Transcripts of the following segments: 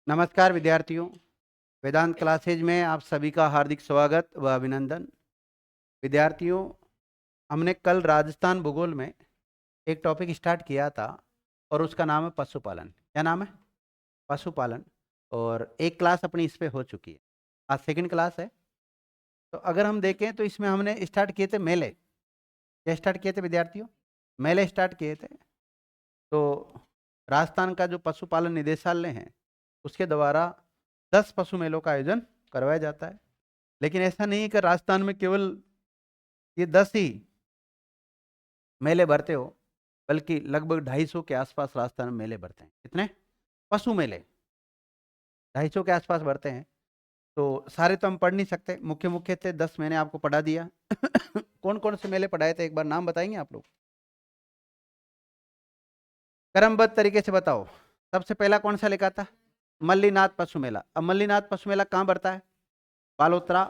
नमस्कार विद्यार्थियों, वेदांत क्लासेज में आप सभी का हार्दिक स्वागत व अभिनंदन। विद्यार्थियों, हमने कल राजस्थान भूगोल में एक टॉपिक स्टार्ट किया था और उसका नाम है पशुपालन। क्या नाम है? पशुपालन। और एक क्लास अपनी इस पे हो चुकी है, आज सेकंड क्लास है। तो अगर हम देखें तो इसमें हमने स्टार्ट किए थे मेले। क्या स्टार्ट किए थे विद्यार्थियों? मेले स्टार्ट किए थे। तो राजस्थान का जो पशुपालन निदेशालय है उसके द्वारा 10 पशु मेलों का आयोजन करवाया जाता है। लेकिन ऐसा नहीं है कि राजस्थान में केवल ये 10 ही मेले भरते हो, बल्कि लगभग 250 के आसपास राजस्थान में मेले भरते हैं। कितने? पशु मेले 250 के आसपास भरते हैं। तो सारे तो हम पढ़ नहीं सकते, मुख्य मुख्य थे 10 मैंने आपको पढ़ा दिया। कौन कौन से मेले पढ़ाए थे एक बार नाम बताएंगे आप लोग? क्रमबद्ध तरीके से बताओ। सबसे पहला कौन सा लिखा था? मल्लीनाथ पशु मेला। अब मल्लीनाथ पशु मेला कहाँ बढ़ता है? बालोतरा।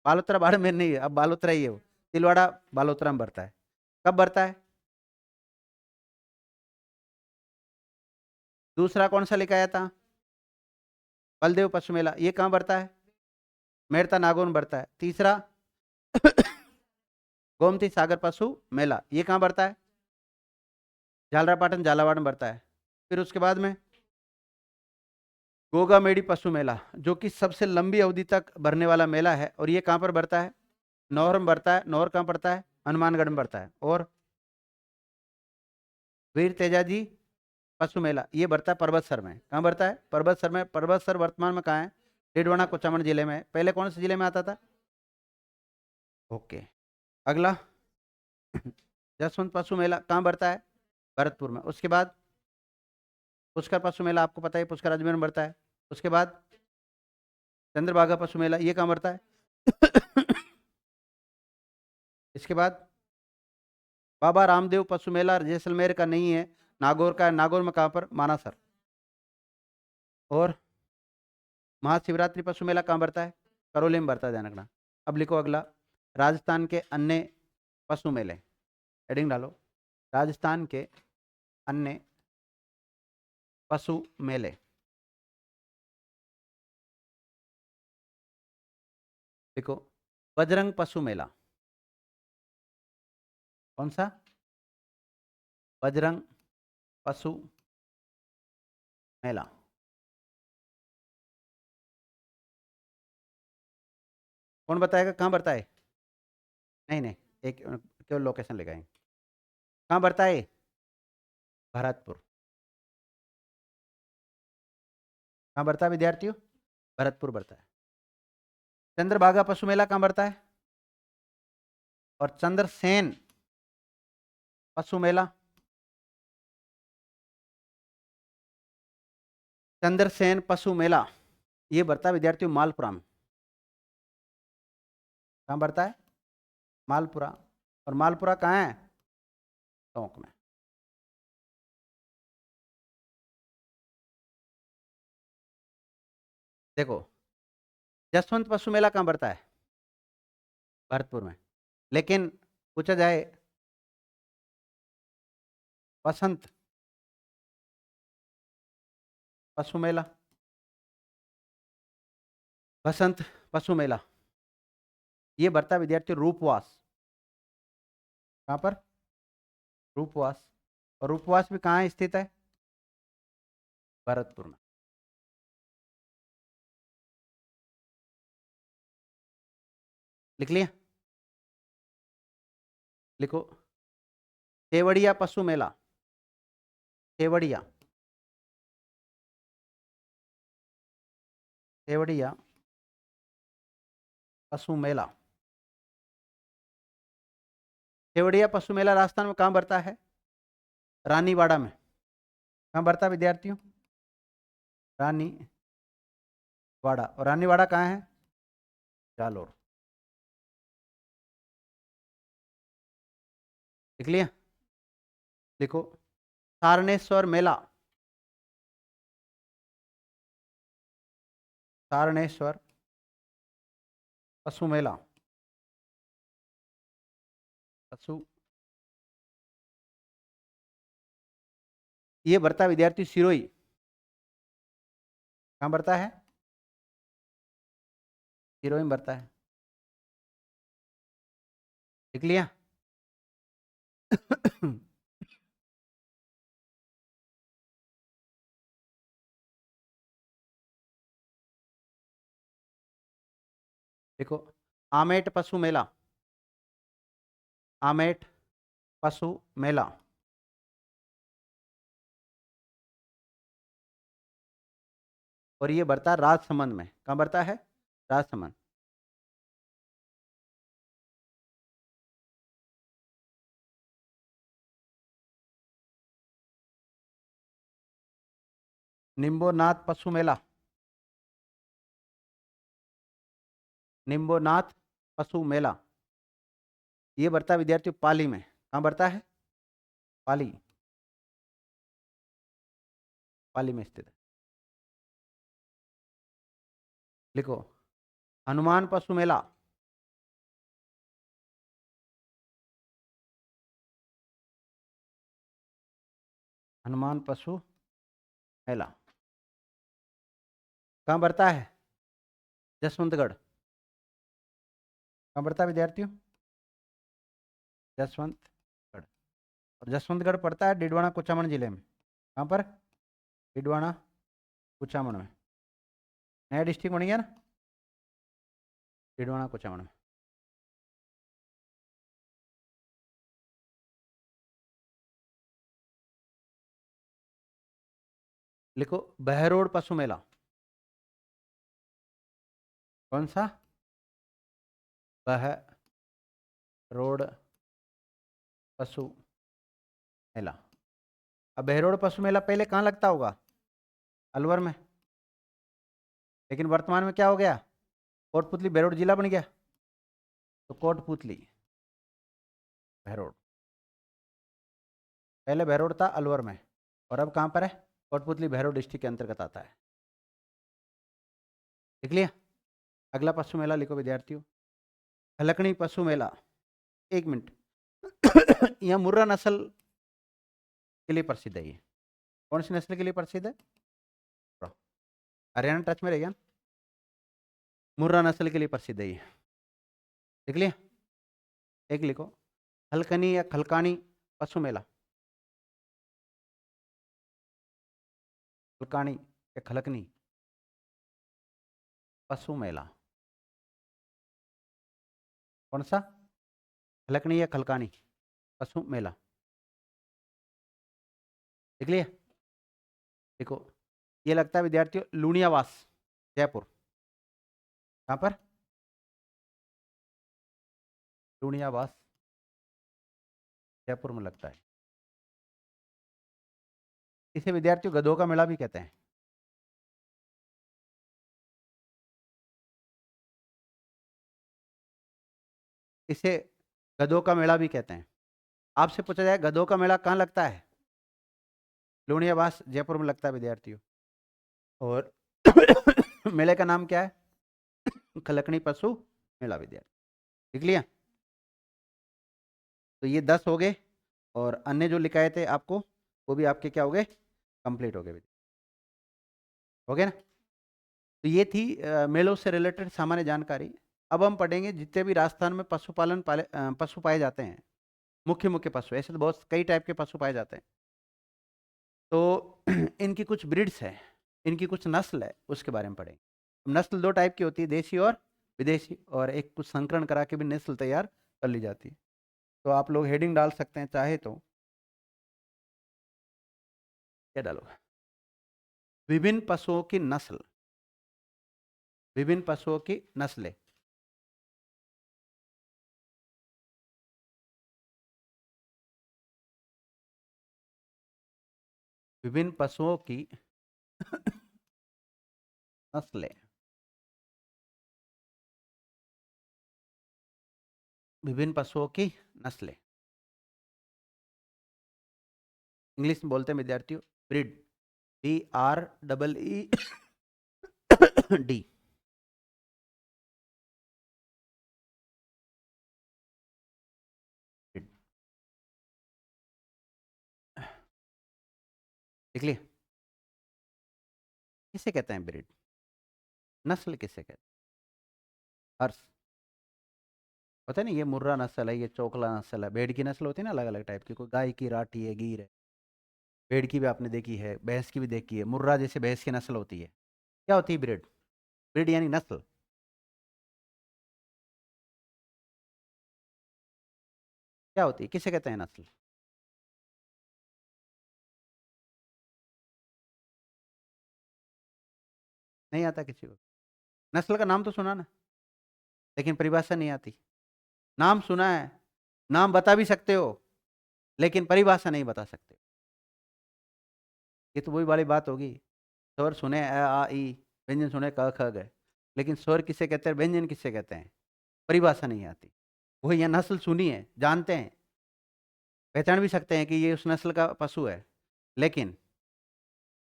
बालोतरा बाड़मेर नहीं है, अब बालोतरा ही है वो। तिलवाड़ा बालोतरा में बढ़ता है। कब बढ़ता है? दूसरा कौन सा लेकर आया था? बलदेव पशु मेला, ये कहाँ बढ़ता है? मेड़ता नागौर में बढ़ता है। तीसरा गोमती सागर पशु मेला, ये कहाँ बढ़ता है? झालरापाटन झालावाड़ में बढ़ता है। फिर उसके बाद में गोगा मेडी पशु मेला, जो कि सबसे लंबी अवधि तक भरने वाला मेला है, और ये कहाँ पर बढ़ता है? नौहर में बढ़ता है। नौहर कहाँ पड़ता है? हनुमानगढ़ में बढ़ता है। और वीर तेजाजी पशु मेला, ये बढ़ता है पर्वतसर में। कहाँ बढ़ता है? पर्वतसर में। पर्वतसर वर्तमान में कहाँ है? डिडवाना कुचामन जिले में। पहले कौन से जिले में आता था? ओके। अगला जसवंत पशु मेला कहाँ बढ़ता है? भरतपुर में। उसके बाद पुष्कर पशु मेला, आपको पता है पुष्कर अजमेर में बढ़ता है। उसके बाद चंद्रभागा पशु मेला, ये कहाँ बढ़ता है? इसके बाद बाबा रामदेव पशु मेला जैसलमेर का नहीं है, नागौर का है। नागौर में कहाँ पर? मानासर। और महाशिवरात्रि पशु मेला कहाँ बढ़ता है? करौली में बढ़ता है, ध्यान रखना। अब लिखो अगला, राजस्थान के अन्य पशु मेले। हेडिंग डालो, राजस्थान के अन्य पशु मेले। देखो, बजरंग पशु मेला। कौन सा? बजरंग पशु मेला। कौन बताएगा कहाँ बढ़ता है? नहीं नहीं, एक केवल लोकेशन लगाएंगे। कहाँ बढ़ता है? भरतपुर। कहाँ बढ़ता है विद्यार्थियों? भरतपुर बढ़ता है। चंद्रभागा पशु मेला कहाँ बढ़ता है? और चंद्रसेन पशु मेला, चंद्रसेन पशु मेला, ये बढ़ता है विद्यार्थियों मालपुरा में। कहाँ बढ़ता है? मालपुरा। और मालपुरा कहाँ है? टोंक में। देखो, जसवंत पशु मेला कहाँ बढ़ता है? भरतपुर में। लेकिन पूछा जाए वसंत पशु मेला, बसंत पशु मेला, ये बढ़ता है विद्यार्थी रूपवास। कहाँ पर? रूपवास। और रूपवास भी कहाँ स्थित है? भरतपुर में। लिख लिया? लिखो, केवड़िया पशु मेला। केवड़िया, केवड़िया पशु मेला। केवड़िया पशु मेला राजस्थान में कहाँ बढ़ता है? रानीवाड़ा में। कहाँ बढ़ता है विद्यार्थियों? रानीवाड़ा। और रानीवाड़ा कहाँ है? जालोर। लिख लिया? लिखो, सारणेश्वर मेला। सारणेश्वर पशु मेला, पशु, ये बढ़ता है विद्यार्थी सिरोही। कहाँ बढ़ता है? जीरो में बढ़ता है। लिख लिया? देखो, आमेट पशु मेला, आमेट पशु मेला, और ये बढ़ता है राजसमंद में। कहाँ बढ़ता है? राजसमंद। निम्बोनाथ पशु मेला, निम्बोनाथ पशु मेला, ये बढ़ता है विद्यार्थियों पाली में। कहाँ बढ़ता है? पाली, पाली में स्थित है। लिखो, हनुमान पशु मेला, हनुमान पशु मेला कहाँ बढ़ता है? जसवंतगढ़। कहाँ बढ़ता है विद्यार्थियों? जसवंतगढ़। और जसवंतगढ़ पड़ता है डिडवाना कुचामन जिले में। कहाँ पर? डिडवाना कुचामन में। नया डिस्ट्रिक्ट बन गया ना, डिडवाना कुचामन में। लिखो, बहरोड पशु मेला। कौन सा? बहरोड पशु मेला। अब बहरोड पशु मेला पहले कहाँ लगता होगा? अलवर में। लेकिन वर्तमान में क्या हो गया? कोटपुतली बहरोड जिला बन गया। तो कोटपुतली बहरोड, पहले बहरोड था अलवर में, और अब कहाँ पर है? कोटपुतली बहरोड डिस्ट्रिक्ट के अंतर्गत आता है। लिख लिया? अगला पशु मेला लिखो विद्यार्थियों, हलकनी पशु मेला। एक मिनट। यह मुर्रा नस्ल के लिए प्रसिद्ध है। ये कौन सी नस्ल के लिए प्रसिद्ध है? हरियाणा टच में रहेगा ना? मुर्रा नस्ल के लिए प्रसिद्ध है ये। लिख लिया? एक लिखो, हलकनी या खलकानी पशु मेला, खलकानी या खलकनी पशु मेला। कौन सा? खलकनी या खलकानी पशु मेला। लिख लिया? देखो, ये लगता है विद्यार्थियों लूणियावास, जयपुर। कहाँ पर? लूणियावास, जयपुर में लगता है। इसे विद्यार्थियों गधों का मेला भी कहते हैं। इसे गधों का मेला भी कहते हैं। आपसे पूछा जाए गधों का मेला कहाँ लगता है? लूणियावास, जयपुर में लगता है विद्यार्थियों। और मेले का नाम क्या है? खलकनी पशु मेला विद्यार्थी। लिख लिया? तो ये 10 हो गए, और अन्य जो लिखाए थे आपको वो भी आपके क्या हो गए? कंप्लीट हो गए। हो गया ना? तो ये थी मेलों से रिलेटेड सामान्य जानकारी। अब हम पढ़ेंगे जितने भी राजस्थान में पशु पाए जाते हैं, मुख्य मुख्य पशु, ऐसे तो बहुत कई टाइप के पशु पाए जाते हैं। तो इनकी कुछ ब्रीड्स है, इनकी कुछ नस्ल है, उसके बारे में पढ़ेंगे। नस्ल दो टाइप की होती है, देसी और विदेशी, और एक कुछ संकरण करा के भी नस्ल तैयार कर ली जाती है। तो आप लोग हेडिंग डाल सकते हैं चाहे तो। क्या डालोगे? विभिन्न पशुओं की नस्ल, विभिन्न पशुओं की नस्लें। विभिन्न पशुओं की नस्लें, विभिन्न पशुओं की नस्लें। इंग्लिश में बोलते हैं विद्यार्थियों ब्रीड, BREED। लिख लिया? किसे कहते हैं ब्रीड? नस्ल किसे कहते हैं? हर्ष, पता है ना, ये मुर्रा नस्ल है, ये चोकला नस्ल है। भेड़ की नस्ल होती है ना अलग अलग टाइप की, कोई गाय की, राठी है, गीर है। भेड़ की भी आपने देखी है, भैंस की भी देखी है। मुर्रा जैसे भैंस की नस्ल होती है। क्या होती है ब्रीड? ब्रीड यानी नस्ल। क्या होती है, किसे कहते हैं नस्ल? नहीं आता किसी को? नस्ल का नाम तो सुना ना, लेकिन परिभाषा नहीं आती। नाम सुना है, नाम बता भी सकते हो, लेकिन परिभाषा नहीं बता सकते। ये तो वही वाली बात होगी। स्वर सुने अ आ ई, व्यंजन सुने क ख ग, लेकिन स्वर किसे कहते हैं, व्यंजन किसे कहते हैं, परिभाषा नहीं आती। वही यहाँ नस्ल सुनी है, जानते हैं, पहचान भी सकते हैं कि ये उस नस्ल का पशु है, लेकिन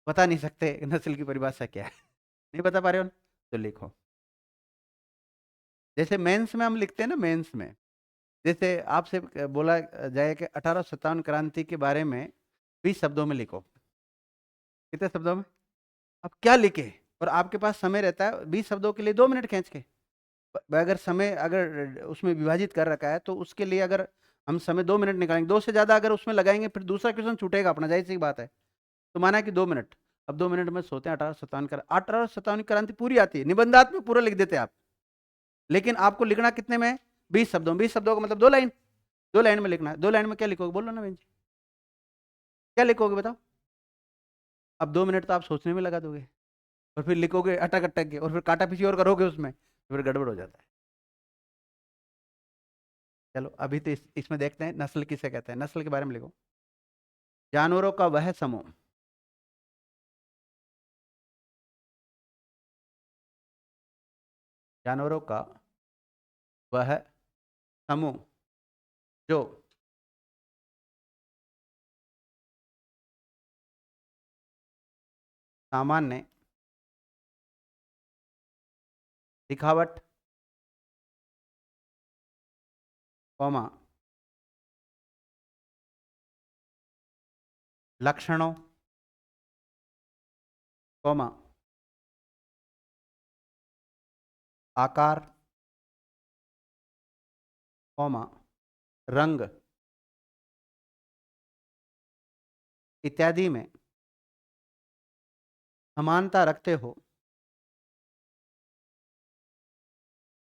बता नहीं सकते नस्ल की परिभाषा क्या है। नहीं बता पा रहे हो ना? तो लिखो। जैसे मेंस में हम लिखते हैं ना, मेंस में जैसे आपसे बोला जाए कि 1857 क्रांति के बारे में 20 शब्दों में लिखो। कितने शब्दों में? अब क्या लिखे? और आपके पास समय रहता है 20 शब्दों के लिए 2 मिनट खींच के। अगर समय अगर उसमें विभाजित कर रखा है तो उसके लिए अगर हम समय 2 मिनट निकालेंगे, 2 से ज़्यादा अगर उसमें लगाएंगे फिर दूसरा क्वेश्चन छूटेगा अपना, जाहिर सी बात है। तो माना कि 2 मिनट, अब 2 मिनट में सोते हैं 1857 का, 1857 क्रांति पूरी आती है, निबंधात्मक पूरा लिख देते हैं आप। लेकिन आपको लिखना कितने में? 20 शब्दों। 20 शब्दों का मतलब 2 लाइन। 2 लाइन में लिखना है। 2 लाइन में क्या लिखोगे, बोलो ना बहन जी, क्या लिखोगे बताओ? अब 2 मिनट तो आप सोचने में लगा दोगे, और फिर लिखोगे अटक अटक के, और फिर काटा पीछी और करोगे उसमें, तो फिर गड़बड़ हो जाता है। चलो अभी तो इसमें देखते हैं नस्ल किसे कहते हैं। नस्ल के बारे में लिखो। जानवरों का वह समूह, जानवरों का वह समूह जो सामान्य दिखावट, कौमा लक्षणों, कौमा आकार, कौमा रंग इत्यादि में समानता रखते हो,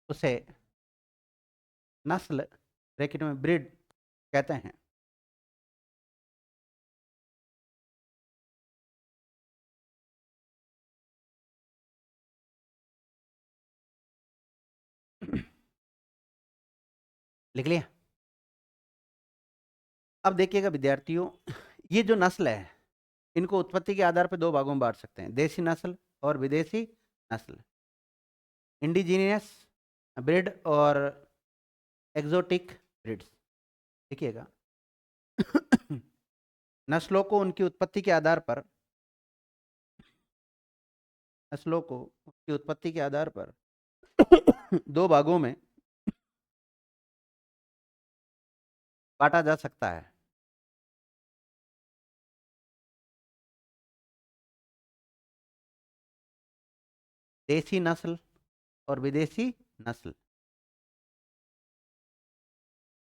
उसे नस्ल, ब्रैकेट में ब्रीड, कहते हैं। लिख लिया? अब देखिएगा विद्यार्थियों, ये जो नस्ल है, इनको उत्पत्ति के आधार पर 2 भागों में बांट सकते हैं, देसी नस्ल और विदेशी नस्ल। इंडिजीनियस ब्रीड और एक्सोटिक ब्रीड्स। देखिएगा नस्लों को उनकी उत्पत्ति के आधार पर, नस्लों को उनकी उत्पत्ति के आधार पर 2 भागों में बांटा जा सकता है। देसी नस्ल और विदेशी नस्ल।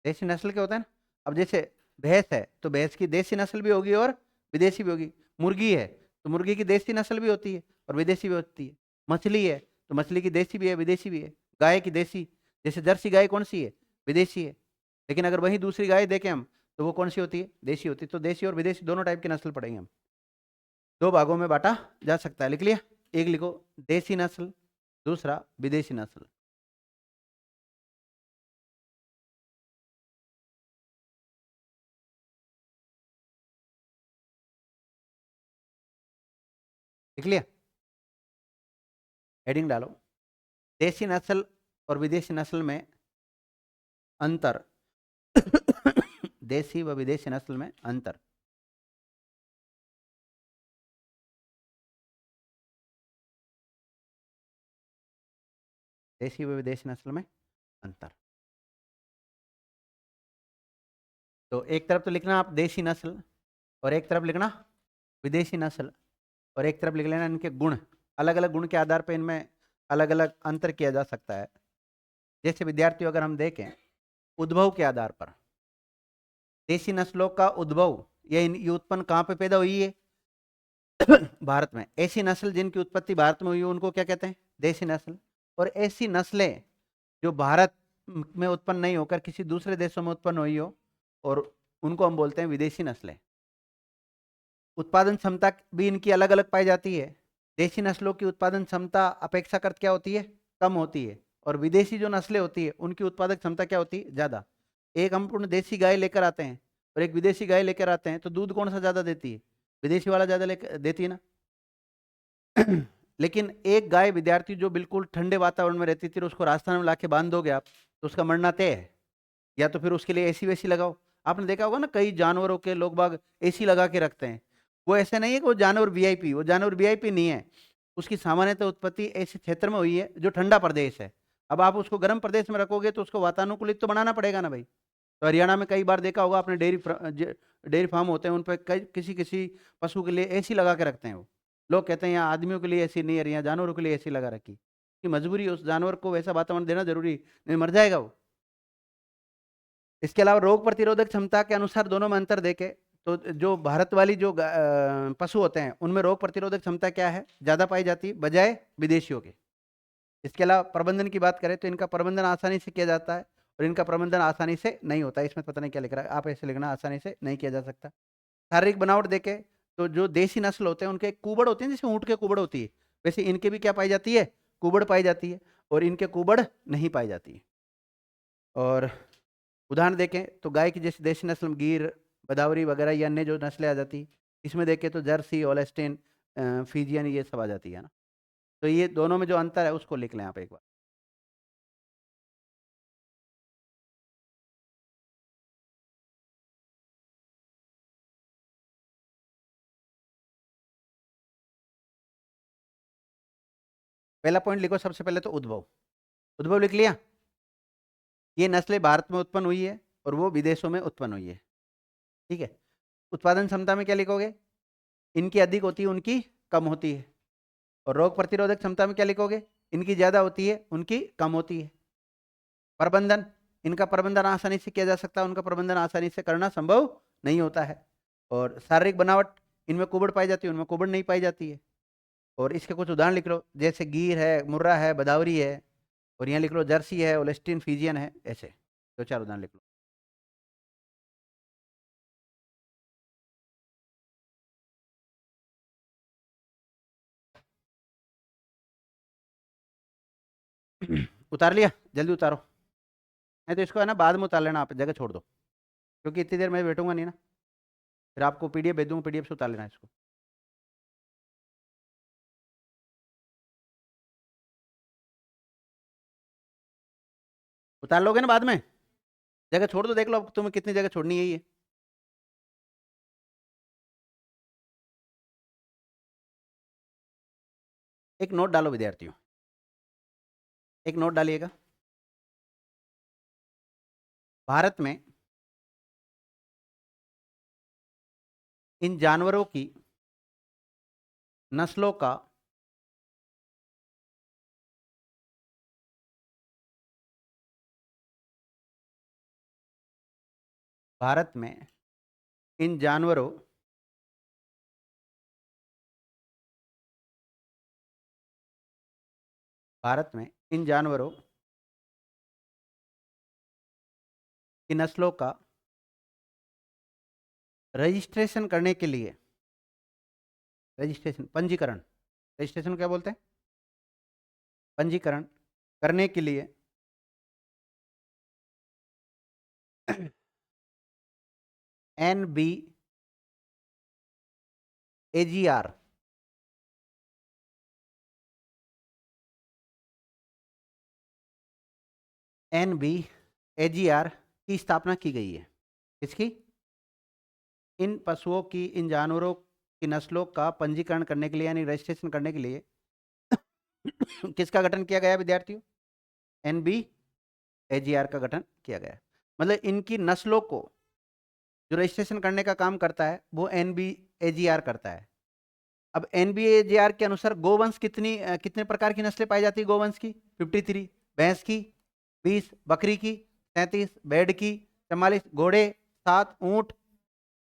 देसी नस्ल क्या होता है ना, अब जैसे भैंस है तो भैंस की देसी नस्ल भी होगी और विदेशी भी होगी। मुर्गी है तो मुर्गी की देसी नस्ल भी होती है और विदेशी भी होती है। मछली है तो मछली की देसी भी है, विदेशी भी है। गाय की देसी, जैसे जर्सी गाय कौन सी है, विदेशी है। लेकिन अगर वही दूसरी गाय देखें हम, तो वो कौन सी होती है, देसी होती है। तो देसी और विदेशी दोनों टाइप की नस्ल पढ़ेंगे हम। 2 भागों में बांटा जा सकता है, लिख लिया? एक लिखो देसी नस्ल, दूसरा विदेशी नस्ल। लिख लिया? हेडिंग डालो, देसी नस्ल और विदेशी नस्ल में अंतर। देसी व विदेशी नस्ल में अंतर। देसी व विदेशी नस्ल में अंतर। तो एक तरफ तो लिखना आप देसी नस्ल, और एक तरफ लिखना विदेशी नस्ल, और एक तरफ लिख लेना इनके गुण। अलग अलग गुण के आधार पर इनमें अलग अलग अंतर किया जा सकता है। जैसे विद्यार्थियों अगर हम देखें उद्भव के आधार पर, देशी नस्लों का उद्भव ये उत्पन्न कहाँ पे पैदा हुई है? भारत में। ऐसी नस्ल जिनकी उत्पत्ति भारत में हुई है उनको क्या कहते हैं? देशी नस्ल। और ऐसी नस्लें जो भारत में उत्पन्न नहीं होकर किसी दूसरे देशों में उत्पन्न हुई हो और उनको हम बोलते हैं विदेशी नस्लें। उत्पादन क्षमता भी इनकी अलग अलग पाई जाती है। देशी नस्लों की उत्पादन क्षमता अपेक्षाकृत क्या होती है? कम होती है। और विदेशी जो नस्लें होती है उनकी उत्पादक क्षमता क्या होती है? ज़्यादा। एक हम पूर्ण देशी गाय लेकर आते हैं और एक विदेशी गाय लेकर आते हैं तो दूध कौन सा ज़्यादा देती है? विदेशी वाला ज़्यादा देती है ना। लेकिन एक गाय विद्यार्थी जो बिल्कुल ठंडे वातावरण में रहती थी उसको राजस्थान में लाके बांध दोगे आप तो उसका मरना तय है। या तो फिर उसके लिए एसी वेसी लगाओ। आपने देखा होगा ना कई जानवरों के लोग बाग एसी लगा के रखते हैं। वो ऐसे नहीं है कि वो जानवर वीआईपी, वो जानवर वीआईपी नहीं है। उसकी सामान्यतः उत्पत्ति ऐसे क्षेत्र में हुई है जो ठंडा प्रदेश है। अब आप उसको गर्म प्रदेश में रखोगे तो उसको वातानुकूलित तो बनाना पड़ेगा ना भाई। तो हरियाणा में कई बार देखा होगा आपने डेयरी फार्म होते हैं उन पर किसी किसी पशु के लिए एसी लगा के रखते हैं। वो लोग कहते हैं यहाँ आदमियों के लिए एसी नहीं है, यहाँ जानवरों के लिए एसी लगा रखी कि मजबूरी है, उस जानवर को वैसा वातावरण देना जरूरी, नहीं मर जाएगा वो। इसके अलावा रोग प्रतिरोधक क्षमता के अनुसार दोनों में अंतर देखें तो जो भारत वाली जो पशु होते हैं उनमें रोग प्रतिरोधक क्षमता क्या है? ज़्यादा पाई जाती है बजाय विदेशियों के। इसके अलावा प्रबंधन की बात करें तो इनका प्रबंधन आसानी से किया जाता है और इनका प्रबंधन आसानी से नहीं होता है। इसमें पता नहीं क्या लिख रहा है, आप ऐसे लिखना, आसानी से नहीं किया जा सकता। शारीरिक बनावट देखे तो जो देशी नस्ल होते हैं उनके कुबड़ होते हैं, जैसे ऊँट के कुबड़ होती है वैसे इनके भी क्या पाई जाती है? कुबड़ पाई जाती है और इनके कुबड़ नहीं पाई जाती है। और उदाहरण देखें तो गाय की जैसे देशी नस्ल गिर, बदावरी वगैरह या अन्य जो नस्लें आ जाती, इसमें देखें तो जर्सी, होल्स्टीन, फीजियन ये सब आ जाती है ना। तो ये दोनों में जो अंतर है उसको लिख लें आप एक बार। पहला पॉइंट लिखो सबसे पहले तो उद्भव। उद्भव लिख लिया। ये नस्लें भारत में उत्पन्न हुई है और वो विदेशों में उत्पन्न हुई है। ठीक है। उत्पादन क्षमता में क्या लिखोगे? इनकी अधिक होती है, उनकी कम होती है। और रोग प्रतिरोधक क्षमता में क्या लिखोगे? इनकी ज़्यादा होती है, उनकी कम होती है। प्रबंधन, इनका प्रबंधन आसानी से किया जा सकता है, उनका प्रबंधन आसानी से करना संभव नहीं होता है। और शारीरिक बनावट, इनमें कुबड़ पाई जाती है, उनमें कुबड़ नहीं पाई जाती है। और इसके कुछ उदाहरण लिख लो, जैसे गिर है, मुर्रा है, बदावरी है, और यहाँ लिख लो जर्सी है, होल्स्टीन फीजियन है, ऐसे दो चार उदाहरण लिख लो। उतार लिया? जल्दी उतारो, नहीं तो इसको है ना बाद में उतार लेना, आप जगह छोड़ दो क्योंकि इतनी देर मैं बैठूंगा नहीं ना। फिर आपको पीडीएफ भेज दूंगा, पीडीएफ से उतार लेना इसको। उतार लोगे ना बाद में? जगह छोड़ दो, देख लो तुम्हें कितनी जगह छोड़नी है ये। एक नोट डालो विद्यार्थियों, एक नोट डालिएगा। भारत में इन जानवरों की नस्लों का भारत में इन जानवरों भारत में इन जानवरों की नस्लों का रजिस्ट्रेशन करने के लिए, रजिस्ट्रेशन पंजीकरण, रजिस्ट्रेशन क्या बोलते हैं? पंजीकरण करने के लिए NBAGR NBAGR की स्थापना की गई है। किसकी? इन पशुओं की, इन जानवरों की नस्लों का पंजीकरण करने के लिए यानी रजिस्ट्रेशन करने के लिए किसका गठन किया गया विद्यार्थियों? NBAGR का गठन किया गया। मतलब इनकी नस्लों को जो रजिस्ट्रेशन करने का काम करता है वो NBAGR करता है। अब NBAJR के अनुसार गोवंश कितने प्रकार की नस्लें पाई जाती है गोवंश की? 53, भैंस की 20, बकरी की 37, भेड़ की 44, घोड़े 7, ऊंट।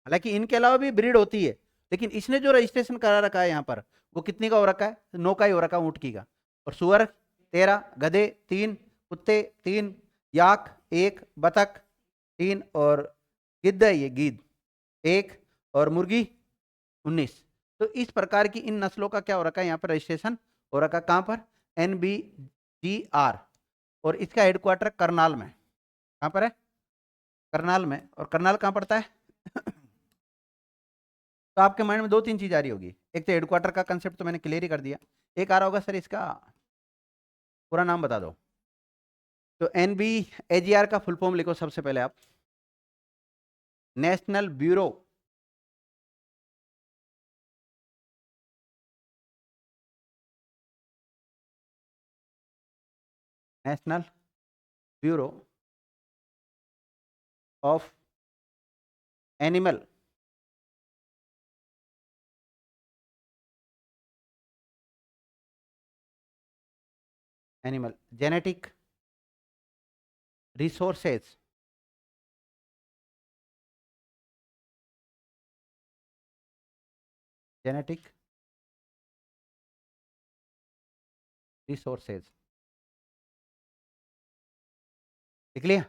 हालांकि इनके अलावा भी ब्रीड होती है, लेकिन इसने जो रजिस्ट्रेशन करा रखा है यहाँ पर वो कितनी का हो रखा है? 9 का ही हो रखा है ऊंट की का। और सुअर 13, गधे 3, कुत्ते 3, याक 1, बतख 3, और गिद्ध है ये गिद्ध 1, और मुर्गी 19। तो इस प्रकार की इन नस्लों का क्या हो रखा है यहाँ पर रजिस्ट्रेशन हो रखा है। कहाँ पर? NBGR। और इसका हेडक्वार्टर करनाल में। कहाँ पर है? करनाल में। और करनाल कहाँ पड़ता है? तो आपके माइंड में 2-3 चीज आ रही होगी। एक तो हेडक्वार्टर का कंसेप्ट तो मैंने क्लियर ही कर दिया। एक आ रहा होगा सर इसका पूरा नाम बता दो। तो NBAGR का फुल फॉर्म लिखो सबसे पहले आप। National bureau national bureau of animal animal genetic resources genetic resources. लिख लिया?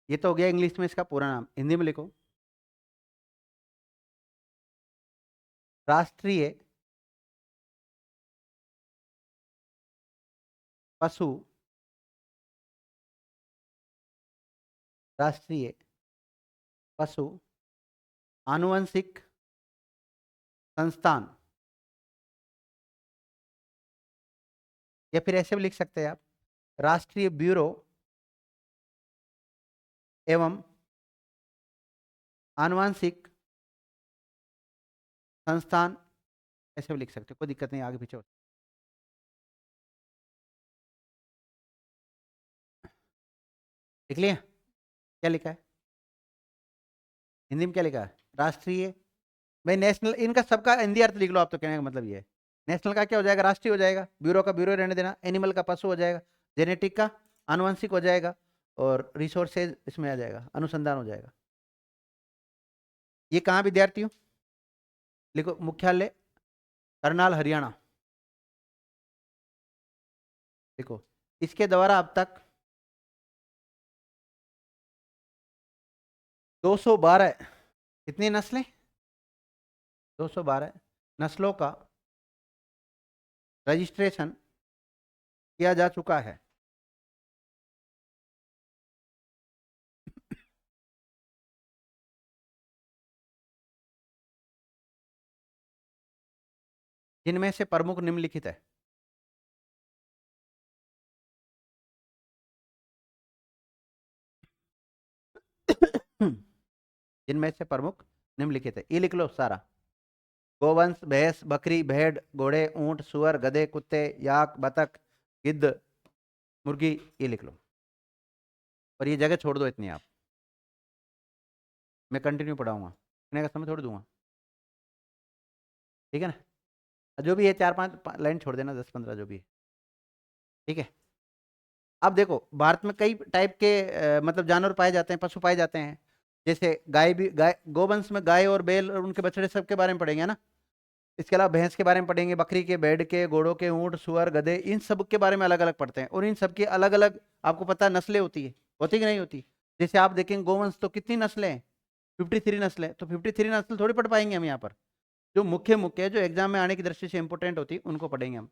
ये तो हो गया इंग्लिश में इसका पूरा नाम। हिंदी में लिखो। राष्ट्रीय पशु राष्ट्रीय पशु आनुवंशिक संस्थान, या फिर ऐसे भी लिख सकते हैं आप, राष्ट्रीय ब्यूरो एवं आनुवंशिक संस्थान, ऐसे भी लिख सकते हो, कोई दिक्कत नहीं, आगे पीछे हो। लिख लिया? क्या लिखा है हिंदी में? क्या लिखा है? राष्ट्रीय। भाई नेशनल इनका सबका हिंदी अर्थ लिख लो आप, तो कहने का मतलब ये है। नेशनल का क्या हो जाएगा? राष्ट्रीय हो जाएगा। ब्यूरो का ब्यूरो रहने देना। एनिमल का पशु हो जाएगा। जेनेटिक का आनुवंशिक हो जाएगा। और रिसोर्सेज इसमें आ जाएगा, अनुसंधान हो जाएगा। ये कहाँ विद्यार्थियों? लिखो, मुख्यालय करनाल हरियाणा। देखो, इसके द्वारा अब तक 212 कितनी नस्लें? 212 नस्लों का रजिस्ट्रेशन किया जा चुका है। जिनमें से प्रमुख निम्नलिखित है। जिनमें से प्रमुख निम्नलिखित है, ये लिख लो सारा। गोवंश, भैंस, बकरी, भेड़, घोड़े, ऊंट, सुअर, गधे, कुत्ते, याक, बतख, गिद्ध, मुर्गी, ये लिख लो। और ये जगह छोड़ दो इतनी आप। मैं कंटिन्यू पढ़ाऊंगा, इतने का समय छोड़ दूंगा, ठीक है ना? जो भी है 4-5 लाइन छोड़ देना, 10-15 जो भी है, ठीक है? अब देखो, भारत में कई टाइप के मतलब जानवर पाए जाते हैं, पशु पाए जाते हैं। जैसे गाय भी, गाय गोवंश में गाय और बैल और उनके बछड़े सब के बारे में पढ़ेंगे ना। इसके अलावा भैंस के बारे में पढ़ेंगे, बकरी के, भेड़ के, घोड़ों के, ऊंट, सुअर, गधे, इन सब के बारे में अलग अलग पढ़ते हैं। और इन सब की अलग अलग, आपको पता है, नस्लें होती है। होती कि नहीं होती? जैसे आप देखेंगे गोवंश तो कितनी नस्लें हैं? 53 नस्लें। तो 53 नस्ल थोड़ी पढ़ पाएंगे हम यहाँ पर। जो मुख्य मुख्य है, जो एग्जाम में आने की दृष्टि से इंपॉर्टेंट होती है, उनको पढ़ेंगे हम।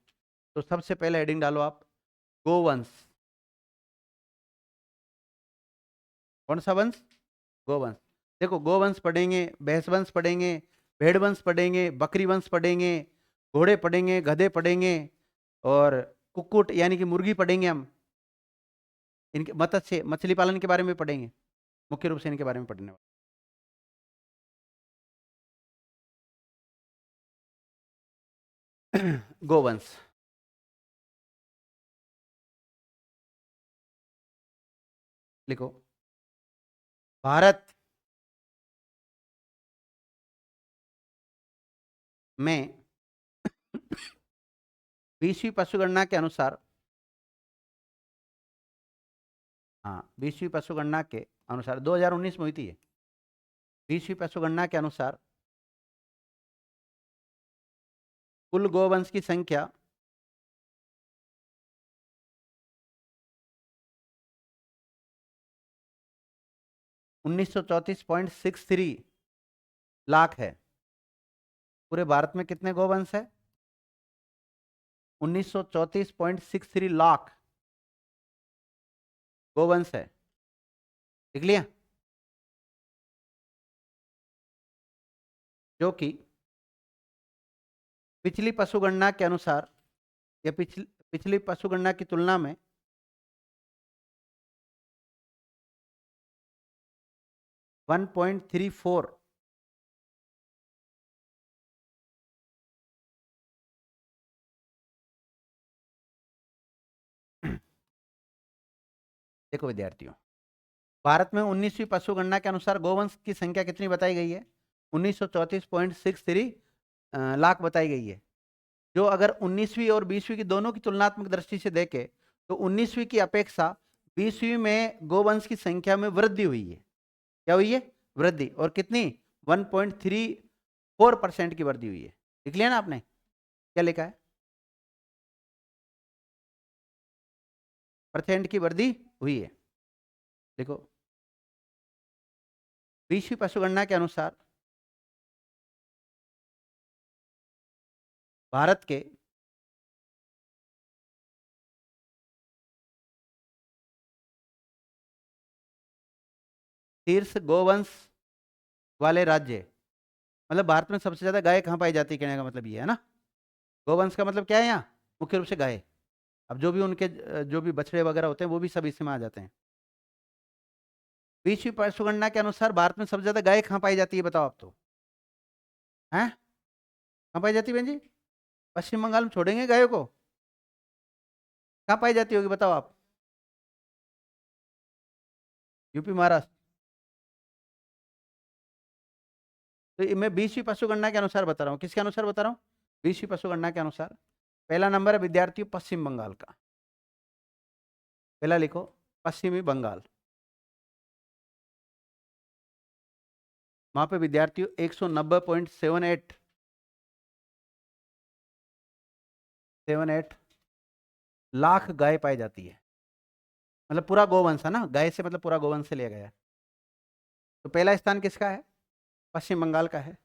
तो सबसे पहले हेडिंग डालो आप, गोवंश। कौन सा वंश? गोवंश। देखो, गोवंश पढ़ेंगे, भैंस वंश पढ़ेंगे, भेड़ वंश पढ़ेंगे, बकरी वंश पढ़ेंगे, घोड़े पढ़ेंगे, गधे पढ़ेंगे, और कुक्कुट यानी कि मुर्गी पढ़ेंगे हम। इनके मत्स्य मछली पालन के बारे में पढ़ेंगे, मुख्य रूप से इनके बारे में पढ़ने वाले। गोवंश लिखो। भारत में 20वीं पशुगणना के अनुसार, हाँ 20वीं पशुगणना के अनुसार 2019 में हुई थी ये। 20वीं पशुगणना के अनुसार कुल गोवंश की संख्या 1934.63 लाख है। पूरे भारत में कितने गोवंश है? 1934.63 लाख गोवंश है। लिख लिया? जो कि पिछली पशुगणना के अनुसार या पिछली पशुगणना की तुलना में 1.34 देखो विद्यार्थियों, भारत में 19वीं पशुगणना के अनुसार गोवंश की संख्या कितनी बताई गई है? 1934.63 लाख बताई गई है। जो अगर 19वीं और 20वीं की दोनों की तुलनात्मक दृष्टि से देखें तो 19वीं की अपेक्षा 20वीं में गोवंश की संख्या में वृद्धि हुई है। क्या हुई है? वृद्धि। और कितनी? 1.34% की वृद्धि हुई है। लिख लिया ना आपने? क्या लिखा है? परसेंट की वृद्धि हुई है। देखो 20वीं पशुगणना के अनुसार भारत के शीर्ष गोवंश वाले राज्य, मतलब भारत में सबसे ज्यादा गाय कहाँ पाई जाती है, कहने का मतलब ये है ना। गोवंश का मतलब क्या है यहाँ? मुख्य रूप से गाय। अब जो भी उनके जो भी बछड़े वगैरह होते हैं वो भी सब इसमें आ जाते हैं। 20वीं पशुगणना के अनुसार भारत में सबसे ज्यादा गाय कहाँ पाई जाती है, बताओ आप तो। हैं? कहाँ पाई जाती है बहन जी? पश्चिम बंगाल में छोड़ेंगे गायों को? कहाँ पाई जाती होगी बताओ आप? यूपी, महाराष्ट्र? तो मैं 20वीं पशुगणना के अनुसार बता रहा हूँ। किसके अनुसार बता रहा हूँ? 20वीं पशुगणना के अनुसार। पहला नंबर है विद्यार्थियों पश्चिम बंगाल का। पहला लिखो पश्चिमी बंगाल। वहां पे विद्यार्थियों 190.78 लाख गाय पाई जाती है। मतलब पूरा गोवंश है ना, गाय से मतलब पूरा गोवंश से लिया गया है। तो पहला स्थान किसका है? पश्चिम बंगाल का है।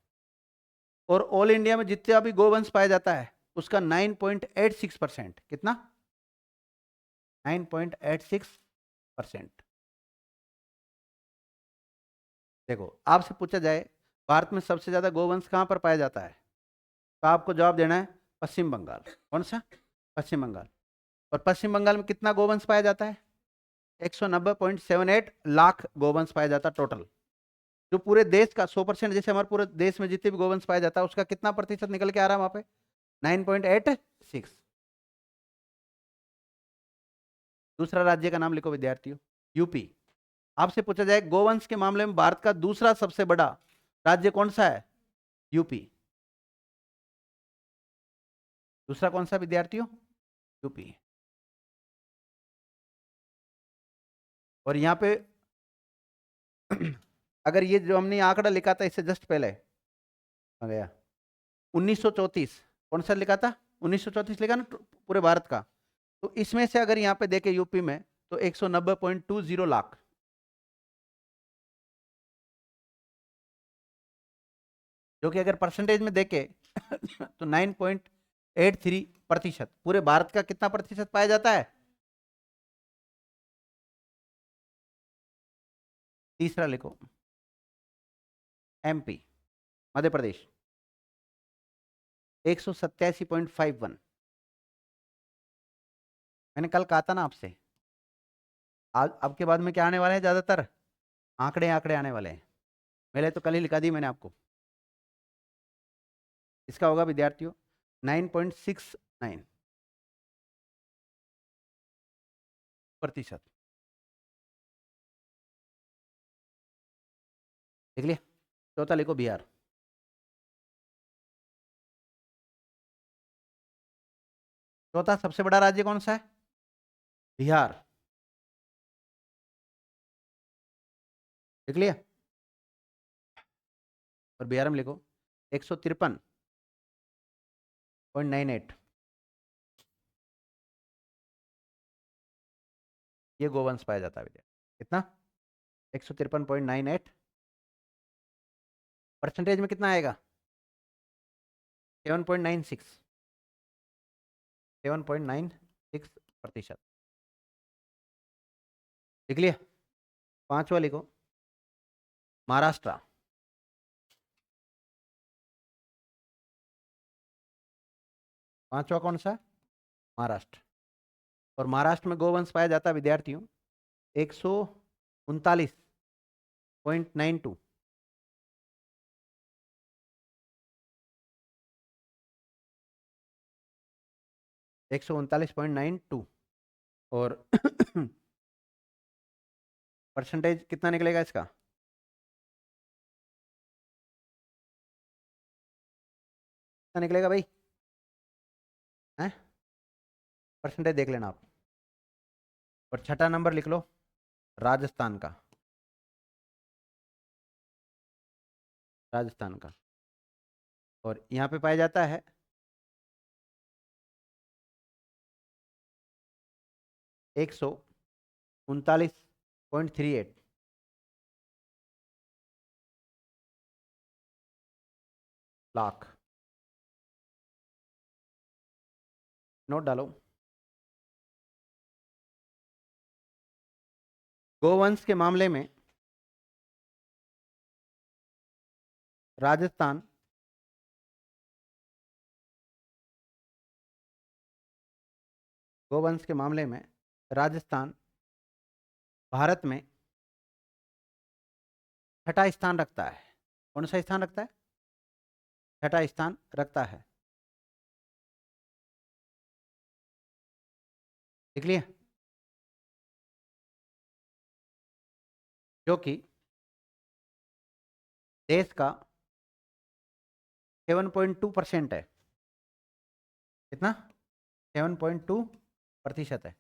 और ऑल इंडिया में जितना भी गोवंश पाया जाता है उसका 9.86%। कितना? 9.86%। देखो आपसे पूछा जाए भारत में सबसे ज्यादा गोवंश कहां पर पाया जाता है, तो आपको जवाब देना है पश्चिम बंगाल। कौन सा? पश्चिम बंगाल। और पश्चिम बंगाल में कितना गोवंश पाया जाता है? 190.78 लाख गोवंश पाया जाता है टोटल। जो पूरे देश का 100%, जैसे हमारे पूरे देश में जितने भी गोवंश पाया जाता है उसका कितना प्रतिशत निकल के आ रहा है वहां पे? 9.86। दूसरा राज्य का नाम लिखो विद्यार्थियों, यूपी। आपसे पूछा जाए गोवंश के मामले में भारत का दूसरा सबसे बड़ा राज्य कौन सा है? यूपी। दूसरा कौन सा विद्यार्थियों? यूपी। और यहाँ पे अगर ये जो हमने आंकड़ा लिखा था इससे जस्ट पहले आ गया 1934, कौन सा लिखा था? 1934 लिखा ना पूरे भारत का। तो इसमें से अगर यहाँ पे देखे यूपी में तो 190.20 लाख। जो कि अगर परसेंटेज में देखे तो 9.83%। पूरे भारत का कितना प्रतिशत पाया जाता है? तीसरा लिखो एमपी, मध्य प्रदेश 187.51। मैंने कल कहा था ना आपसे, आज अब के बाद में क्या आने वाले हैं ज्यादातर? आंकड़े आंकड़े आने वाले हैं। पहले तो कल ही लिखा दी मैंने आपको। इसका होगा विद्यार्थियों 9.69%। देख लिया? चौथा लिखो बिहार। तो चौथा सबसे बड़ा राज्य कौन सा है? बिहार। लिख लिया? और बिहार में लिखो 153.98, ये गोवंश पाया जाता है विद्या। कितना? 153.98। परसेंटेज में कितना आएगा? 7.96, 7.96%। लिख लिया? पांचवा लिखो महाराष्ट्र। पांचवा कौन सा? महाराष्ट्र। और महाराष्ट्र में गोवंश पाया जाता है विद्यार्थियों 139.92। 139.92। और परसेंटेज कितना निकलेगा इसका? कितना निकलेगा भाई? हैं? परसेंटेज देख लेना आप। और छठा नंबर लिख लो राजस्थान का। राजस्थान का। और यहाँ पे पाया जाता है 139.38 लाख। नोट डालो। गोवंश के मामले में राजस्थान गोवंश के मामले में राजस्थान भारत में छठा स्थान रखता है। कौन सा स्थान रखता है? छठा स्थान रखता है। लिख लिया? जो कि देश का 7.2% है। कितना? 7.2% है।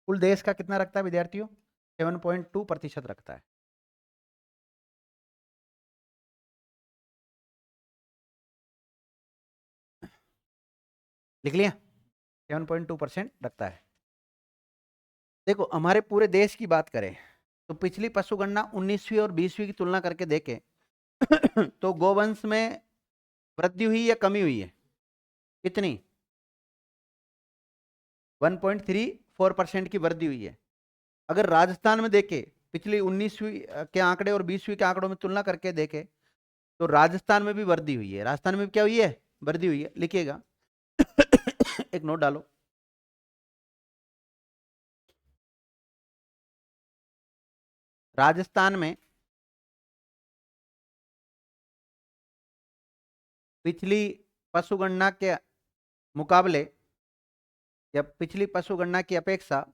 कुल देश का कितना रखता है विद्यार्थियों? 7.2% रखता है। लिख लिया? 7.2% रखता है। देखो हमारे पूरे देश की बात करें तो पिछली पशुगणना 19वीं और 20वीं की तुलना करके देखें तो गोवंश में वृद्धि हुई या कमी हुई है? कितनी? 1.34% की वृद्धि हुई है। अगर राजस्थान में देखें पिछली 19वीं के आंकड़े और 20वीं के आंकड़ों में तुलना करके देखें तो राजस्थान में भी वृद्धि हुई है। राजस्थान में भी क्या हुई है? वृद्धि हुई है। लिखिएगा एक नोट डालो। राजस्थान में पिछली पशुगणना के मुकाबले या पिछली पशुगणना की अपेक्षा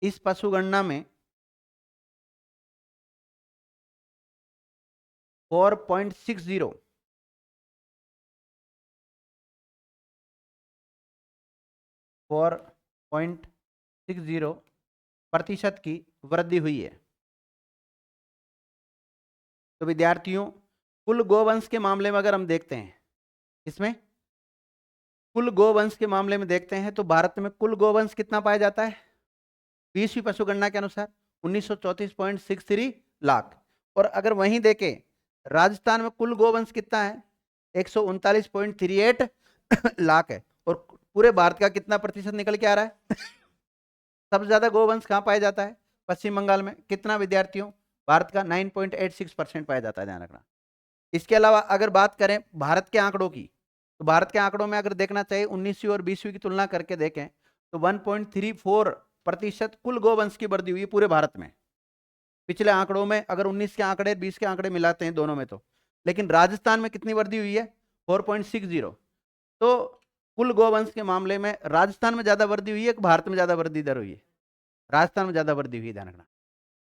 इस पशुगणना में 4.60 4.60% की वृद्धि हुई है। तो विद्यार्थियों कुल गोवंश के मामले में अगर हम देखते हैं इसमें कुल गोवंश के मामले में देखते हैं तो भारत में कुल गोवंश कितना पाया जाता है 20वीं पशुगणना के अनुसार 1934.63 लाख। और अगर वहीं देखें राजस्थान में कुल गोवंश कितना है 139.38 लाख है। और पूरे भारत का कितना प्रतिशत निकल के आ रहा है सबसे ज्यादा गोवंश कहाँ पाया जाता है? पश्चिम बंगाल में। कितना विद्यार्थियों? भारत का 9.86% पाया जाता है, ध्यान रखना। इसके अलावा अगर बात करें भारत के आंकड़ों की तो भारत के आंकड़ों में अगर देखना चाहिए 19वीं और 20वीं की तुलना करके देखें तो 1.34% कुल गोवंश की वृद्धि हुई पूरे भारत में पिछले आंकड़ों में। अगर 19 के आंकड़े 20 के आंकड़े मिलाते हैं दोनों में तो। लेकिन राजस्थान में कितनी वृद्धि हुई है? 4.60। तो कुल गोवंश के मामले में राजस्थान में ज्यादा वृद्धि हुई है कि भारत में ज्यादा वृद्धि दर हुई है? राजस्थान में ज्यादा वृद्धि हुई, ध्यान रखना।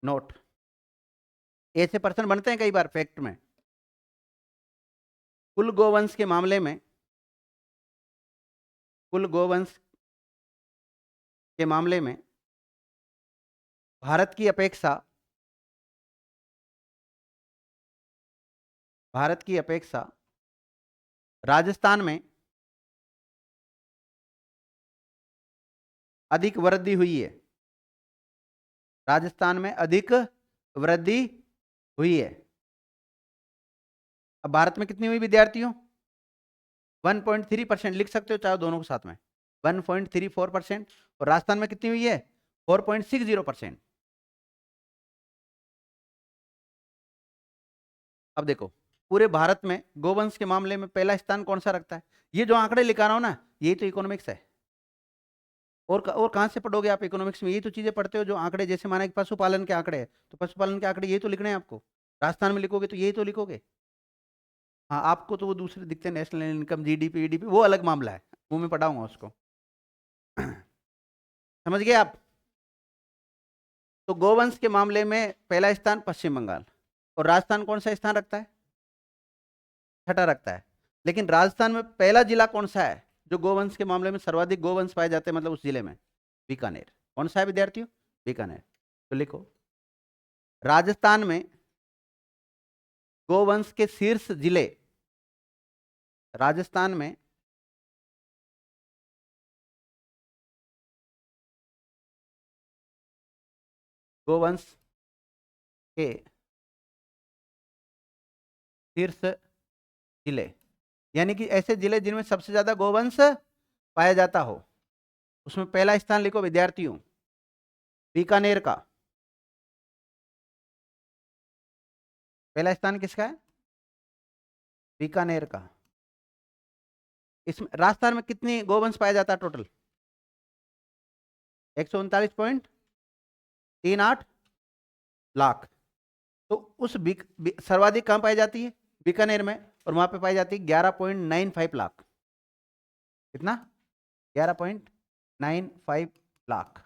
नोट ऐसे पर्सन बनते हैं कई बार फैक्ट में। कुल गोवंश के मामले में कुल गोवंश के मामले में भारत की अपेक्षा राजस्थान में अधिक वृद्धि हुई है। राजस्थान में अधिक वृद्धि हुई है। अब भारत में कितनी हुई विद्यार्थियों? 1.3% लिख सकते हो चाहे दोनों के साथ में। 1.34%। और राजस्थान में कितनी हुई है? 4.60%। अब देखो पूरे भारत में गोवंश के मामले में पहला स्थान कौन सा रखता है? ये जो आंकड़े लिखा रहा हूं ना, यही तो इकोनॉमिक्स है। और कहां से पढ़ोगे आप इकोनॉमिक्स में? यही तो चीजें पढ़ते हो जो आंकड़े, जैसे माना कि पशुपालन के आंकड़े हैं, तो पशुपालन के आंकड़े यही तो लिखने हैं आपको। राजस्थान में लिखोगे तो यही तो लिखोगे। हाँ, आपको तो वो दूसरे दिखते हैं, नेशनल इनकम, जीडीपी ईडीपी, वो अलग मामला है, वो मैं पढ़ाऊंगा उसको। समझ गए आप? तो गोवंश के मामले में पहला स्थान पश्चिम बंगाल, और राजस्थान कौन सा स्थान रखता है? छठा रखता है। लेकिन राजस्थान में पहला जिला कौन सा है जो गोवंश के मामले में सर्वाधिक गोवंश पाए जाते हैं, मतलब उस जिले में? बीकानेर। कौन सा है विद्यार्थियों? बीकानेर। तो लिखो राजस्थान में गोवंश के शीर्ष जिले, राजस्थान में गोवंश के शीर्ष जिले, यानी कि ऐसे जिले जिनमें सबसे ज्यादा गोवंश पाया जाता हो, उसमें पहला स्थान लिखो विद्यार्थियों बीकानेर का। पहला स्थान किसका है? बीकानेर का। इसमें राजस्थान में कितनी गोवंश पाया जाता है टोटल? 139.38 लाख। तो उस सर्वाधिक कहां पाई जाती है? बीकानेर में। और वहां पे पाई जाती है 11.95 लाख। कितना? 11.95 लाख।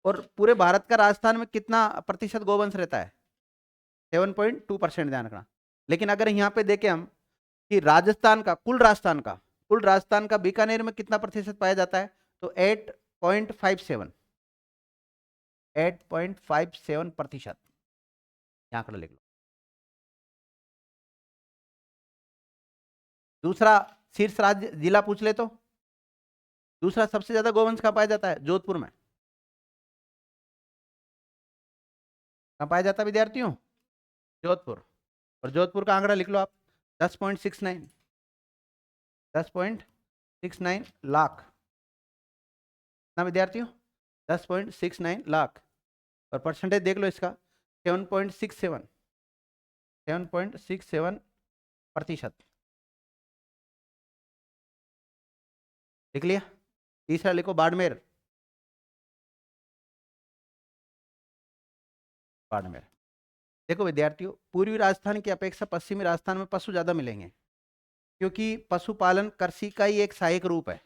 और पूरे भारत का राजस्थान में कितना प्रतिशत गोवंश रहता है? 7.2%, ध्यान रखना। लेकिन अगर यहाँ पे देखें हम कि कुल राजस्थान का बीकानेर में कितना प्रतिशत पाया जाता है, तो 8.57%। आंकड़ा लिख लो। दूसरा शीर्ष राज्य जिला पूछ ले तो दूसरा सबसे ज्यादा गोवंश कहां पाया जाता है? जोधपुर में। कहां पाया जाता है विद्यार्थियों? जोधपुर। और जोधपुर का आंकड़ा लिख लो आप, 10.69 लाख ना विद्यार्थियों, 10.69 लाख। और परसेंटेज देख लो इसका, 7.67%। लिख लिया? तीसरा लिखो बाड़मेर। बाड़मेर। देखो विद्यार्थियों, पूर्वी राजस्थान की अपेक्षा पश्चिमी राजस्थान में पशु ज्यादा मिलेंगे, क्योंकि पशुपालन कृषि का ही एक सहायक रूप है।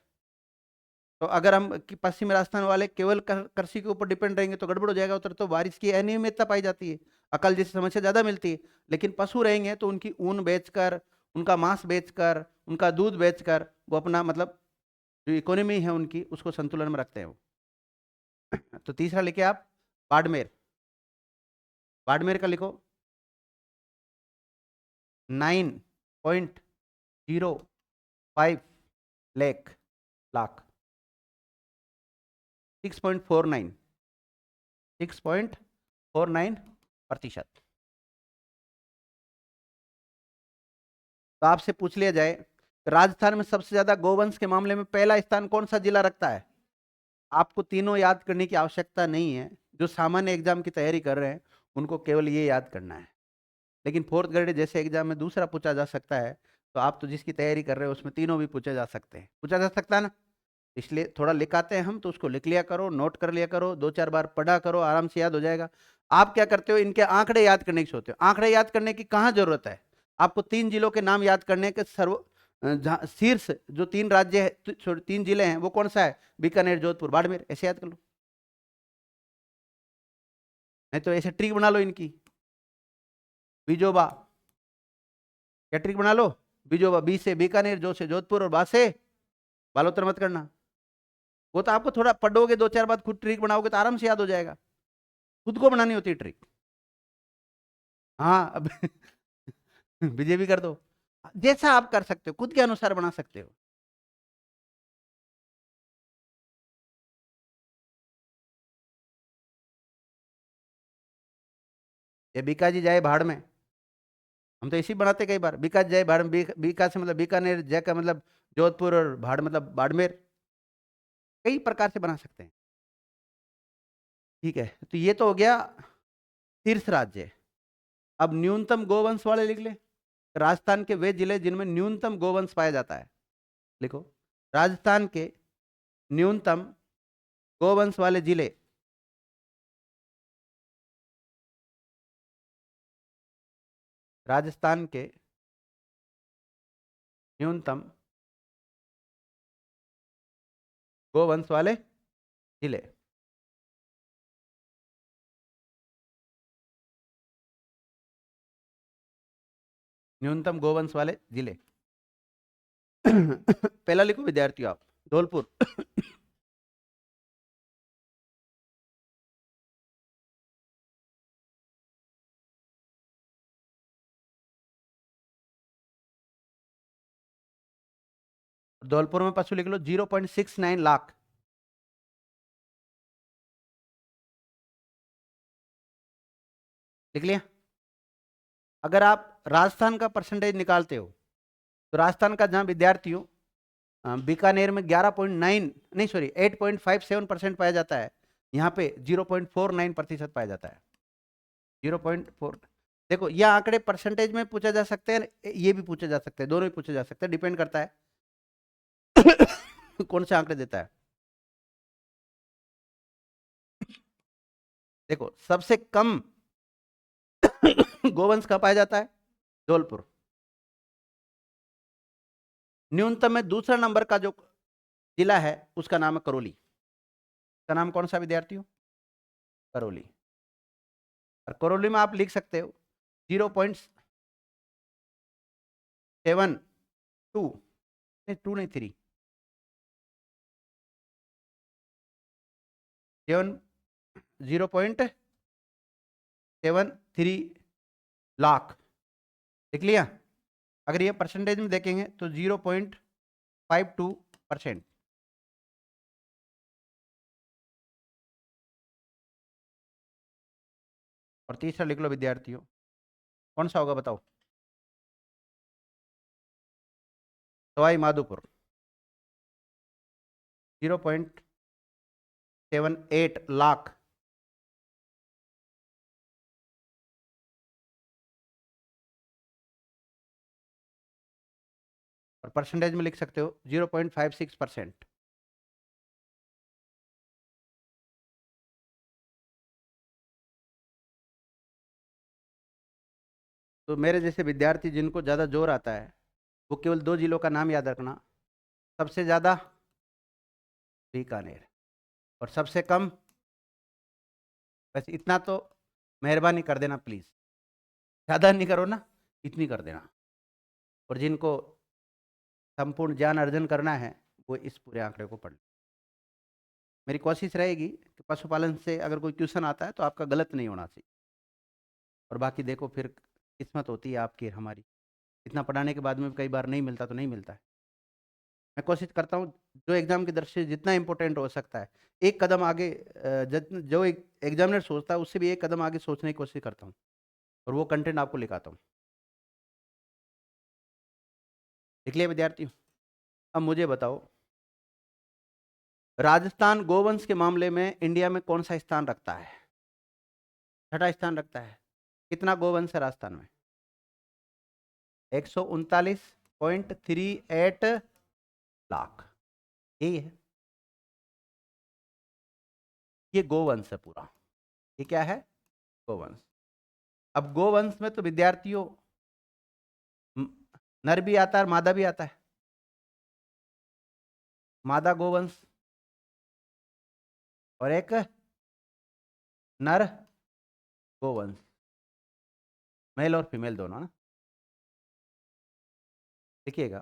तो अगर हम पश्चिमी राजस्थान वाले केवल कृषि के ऊपर डिपेंड रहेंगे तो गड़बड़ हो जाएगा। उधर तो बारिश की अनियमितता पाई जाती है, अकाल जैसी समस्या ज्यादा मिलती है। लेकिन पशु रहेंगे तो उनकी ऊन बेचकर, उनका मांस बेचकर, उनका दूध बेचकर वो अपना मतलब जो इकोनॉमी है उनकी, उसको संतुलन में रखते हैं वो। तो तीसरा लिखे आप बाड़मेर। बाड़मेर का लिखो 9.05 लाख। 6.49%। तो आपसे पूछ लिया जाए राजस्थान में सबसे ज्यादा गोवंश के मामले में पहला स्थान कौन सा जिला रखता है? आपको तीनों याद करने की आवश्यकता नहीं है। जो सामान्य एग्जाम की तैयारी कर रहे हैं उनको केवल ये याद करना है। लेकिन फोर्थ ग्रेड जैसे एग्जाम में दूसरा पूछा जा सकता है, तो आप तो जिसकी तैयारी कर रहे हो उसमें तीनों भी पूछे जा सकते हैं। पूछा जा सकता है ना? इसलिए थोड़ा लिख आते हैं हम, तो उसको लिख लिया करो, नोट कर लिया करो, 2-4 बार पढ़ा करो, आराम से याद हो जाएगा। आप क्या करते हो, इनके आंकड़े याद करने की सोचते हो। आंकड़े याद करने की कहाँ जरूरत है? आपको 3 जिलों के नाम याद करने के शीर्ष जो 3 राज्य है, 3 जिले हैं, वो कौन सा है? बीकानेर, जोधपुर, बाड़मेर, ऐसे याद कर लो। नहीं तो ऐसे ट्रिक बना लो इनकी। विजोबा, क्या ट्रिक बना लो? बीजो बी से बीकानेर, जो से जोधपुर और बा से बालोतर मत करना। वो तो आपको थोड़ा पढ़ोगे, 2-4 बार खुद ट्रिक बनाओगे तो आराम से याद हो जाएगा। खुद को बनानी होती है ट्रिक। हाँ अब विजय भी कर दो, जैसा आप कर सकते हो खुद के अनुसार बना सकते हो। ये बीकाजी जाए भाड़ में, हम तो इसी बनाते कई बार। बीका जाए भाड़ में, बीका से मतलब बीकानेर, जय का मतलब जोधपुर और भाड़ मतलब बाड़मेर। कई प्रकार से बना सकते हैं। ठीक है, तो ये तो हो गया तीर्थ राज्य। अब न्यूनतम गोवंश वाले लिख ले। राजस्थान के वे जिले जिनमें न्यूनतम गोवंश पाया जाता है, लिखो। राजस्थान के न्यूनतम गोवंश वाले जिले। राजस्थान के न्यूनतम गोवंश वाले जिले। न्यूनतम गोवंश वाले जिले। पहला लिखो विद्यार्थियों आप, धौलपुर। धौलपुर में पशु लिख लो 0.69 लाख। लिख लिया। अगर आप राजस्थान का परसेंटेज निकालते हो तो राजस्थान का जहां विद्यार्थियों बीकानेर में 11.9 नहीं सॉरी 8.57% पाया जाता है, यहाँ पे 0.49% पाया जाता है। 0.4। देखो ये आंकड़े परसेंटेज में पूछा जा सकते हैं, ये भी पूछे जा सकते हैं, दोनों ही पूछे जा सकते हैं, डिपेंड करता है कौन से आंकड़े देता है। देखो सबसे कम गोवंश कहाँ पाया जाता है? धौलपुर। न्यूनतम में दूसरा नंबर का जो जिला है उसका नाम है करौली। का नाम कौन सा विद्यार्थियों? करौली। और करौली में आप लिख सकते हो 0.72 नहीं 2 नहीं 3 0.73 लाख। लिख लिया। अगर ये परसेंटेज में देखेंगे तो 0.52%। और तीसरा लिख लो विद्यार्थियों, कौन सा होगा बताओ? सवाई माधोपुर 0.78 लाख। और परसेंटेज में लिख सकते हो 0.56%। तो मेरे जैसे विद्यार्थी जिनको ज़्यादा जोर आता है वो केवल 2 जिलों का नाम याद रखना। सबसे ज़्यादा बीकानेर और सबसे कम, बस इतना तो मेहरबानी कर देना प्लीज़, ज़्यादा नहीं करो ना, इतनी कर देना। और जिनको संपूर्ण ज्ञान अर्जन करना है वो इस पूरे आंकड़े को पढ़ लें। मेरी कोशिश रहेगी कि पशुपालन से अगर कोई क्वेश्चन आता है तो आपका गलत नहीं होना चाहिए। और बाकी देखो फिर किस्मत होती है आपकी हमारी, इतना पढ़ाने के बाद में कई बार नहीं मिलता तो नहीं मिलता है। मैं कोशिश करता हूँ जो एग्जाम की दृष्टि से जितना इंपॉर्टेंट हो सकता है, एक कदम आगे जो एक एग्जामिनर सोचता है उससे भी एक कदम आगे सोचने की कोशिश करता हूँ और वो कंटेंट आपको लिखाता हूँ। लिख लिया विद्यार्थियों? अब मुझे बताओ, राजस्थान गोवंश के मामले में इंडिया में कौन सा स्थान रखता है? छठा स्थान रखता है। कितना गोवंश है राजस्थान में? 139.38 लाख। यही है, ये गोवंश है पूरा। ये क्या है? गोवंश। अब गोवंश में तो विद्यार्थियों नर भी आता है और मादा भी आता है। मादा गोवंश और एक नर गोवंश, मेल और फीमेल दोनों ना। देखिएगा,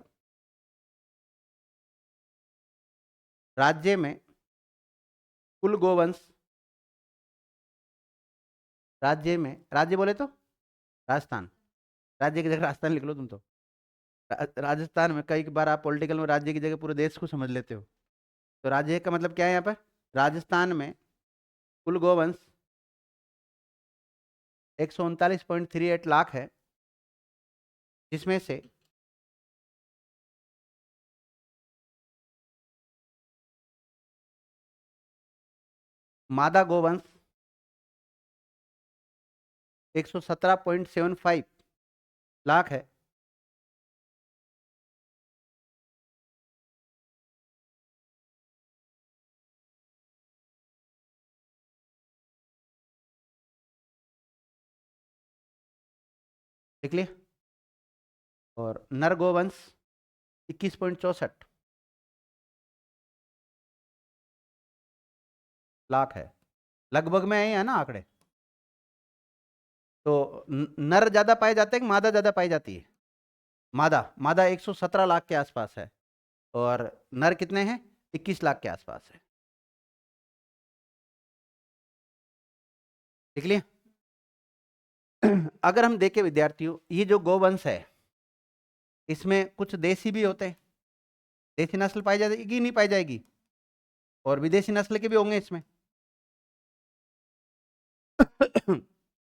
राज्य में कुल गोवंश, राज्य बोले तो राजस्थान, राज्य की जगह राजस्थान लिख लो तुम तो। राजस्थान में, कई बार आप पॉलिटिकल में राज्य की जगह पूरे देश को समझ लेते हो। तो राज्य का मतलब क्या है यहाँ पर? राजस्थान में कुल गोवंश 139.38 लाख है, जिसमें से मादा गोवंश 117.75 लाख है, देख लिया। और नर गोवंश 21.64 लाख है, लगभग में है ना आंकड़े। तो नर ज्यादा पाए जाते हैं कि मादा ज्यादा पाई जाती है? मादा, मादा 117 लाख के आसपास है, और नर कितने हैं? 21 लाख के आसपास है, देख लिया। अगर हम देखें विद्यार्थियों, ये जो गोवंश है इसमें कुछ देसी भी होते हैं, देसी नस्ल पाई जाएगी नहीं पाई जाएगी, और विदेशी नस्ल के भी होंगे इसमें।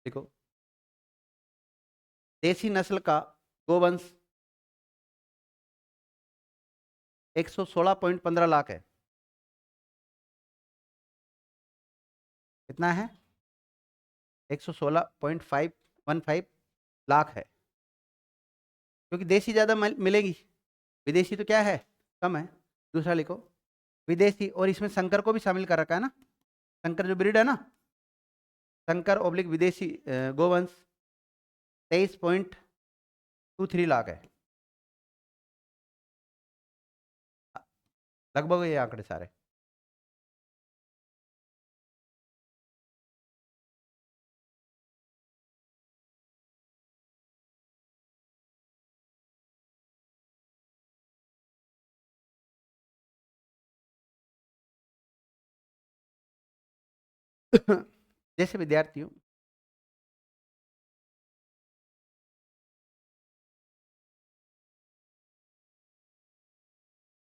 देखो, देसी नस्ल का गोवंश 116.15 लाख है। कितना है? 116.515 लाख है, क्योंकि देसी ज्यादा मिलेगी, विदेशी तो क्या है, कम है। दूसरा लिखो, विदेशी, और इसमें संकर को भी शामिल कर रखा है ना, संकर जो ब्रीड है ना, संकर ओब्लिक विदेशी गोवंश 23.23 लाख है, लगभग ये आंकड़े सारे। जैसे विद्यार्थियों,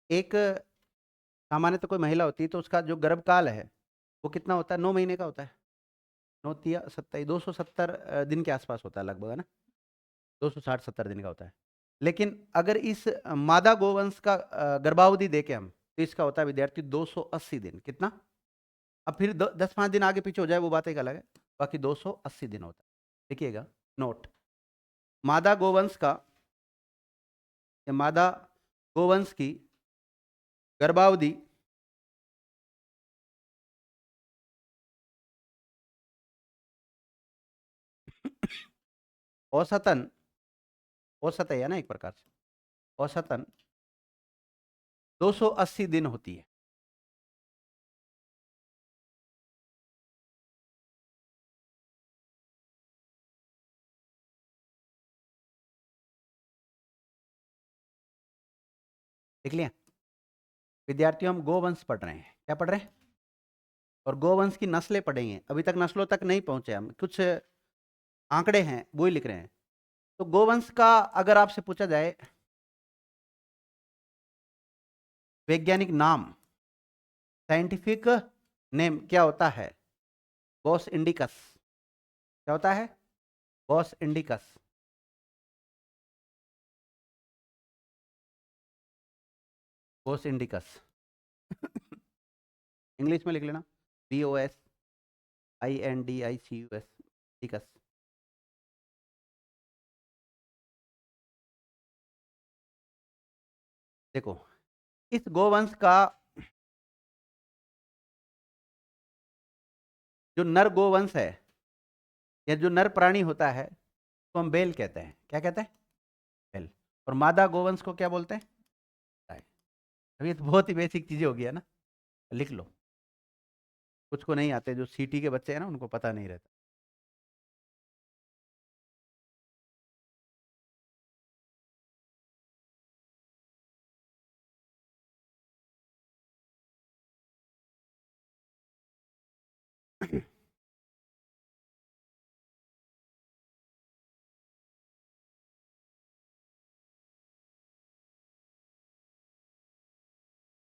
एक सामान्य तो कोई महिला होती है तो उसका जो गर्भकाल है वो कितना होता है? 9 महीने का होता है, 9 तिया 27, 270 दिन के आसपास होता है लगभग, है ना, 260-70 दिन का होता है। लेकिन अगर इस मादा गोवंश का गर्भावधि देखें हम, तो इसका होता है विद्यार्थी 280 दिन। कितना? अब फिर 10-5 दिन आगे पीछे हो जाए वो बात एक अलग है, बाकी 280 दिन होता है। देखिएगा, नोट, मादा गोवंश का, मादा गोवंश की गर्भावधि औसतन, औसत है ना एक प्रकार से, औसतन 280 दिन होती है। देख लिया विद्यार्थियों, हम गोवंश पढ़ रहे हैं, क्या पढ़ रहे हैं? और गोवंश की नस्लें पढ़ेंगे, अभी तक नस्लों तक नहीं पहुंचे हम, कुछ आंकड़े हैं वो ही लिख रहे हैं। तो गोवंश का अगर आपसे पूछा जाए वैज्ञानिक नाम, साइंटिफिक नेम क्या होता है? Bos indicus. क्या होता है? Bos indicus. Bos indicus. English में लिख लेना, BOSINDICUS, इंडिकस। देखो, इस गोवंश का जो नर गोवंश है या जो नर प्राणी होता है तो हम बेल कहते हैं। क्या कहते हैं? बेल। और मादा गोवंश को क्या बोलते हैं? गाय। अभी तो बहुत ही बेसिक चीजें हो गई है ना, लिख लो। कुछ को नहीं आते, जो सीटी के बच्चे हैं ना उनको पता नहीं रहता।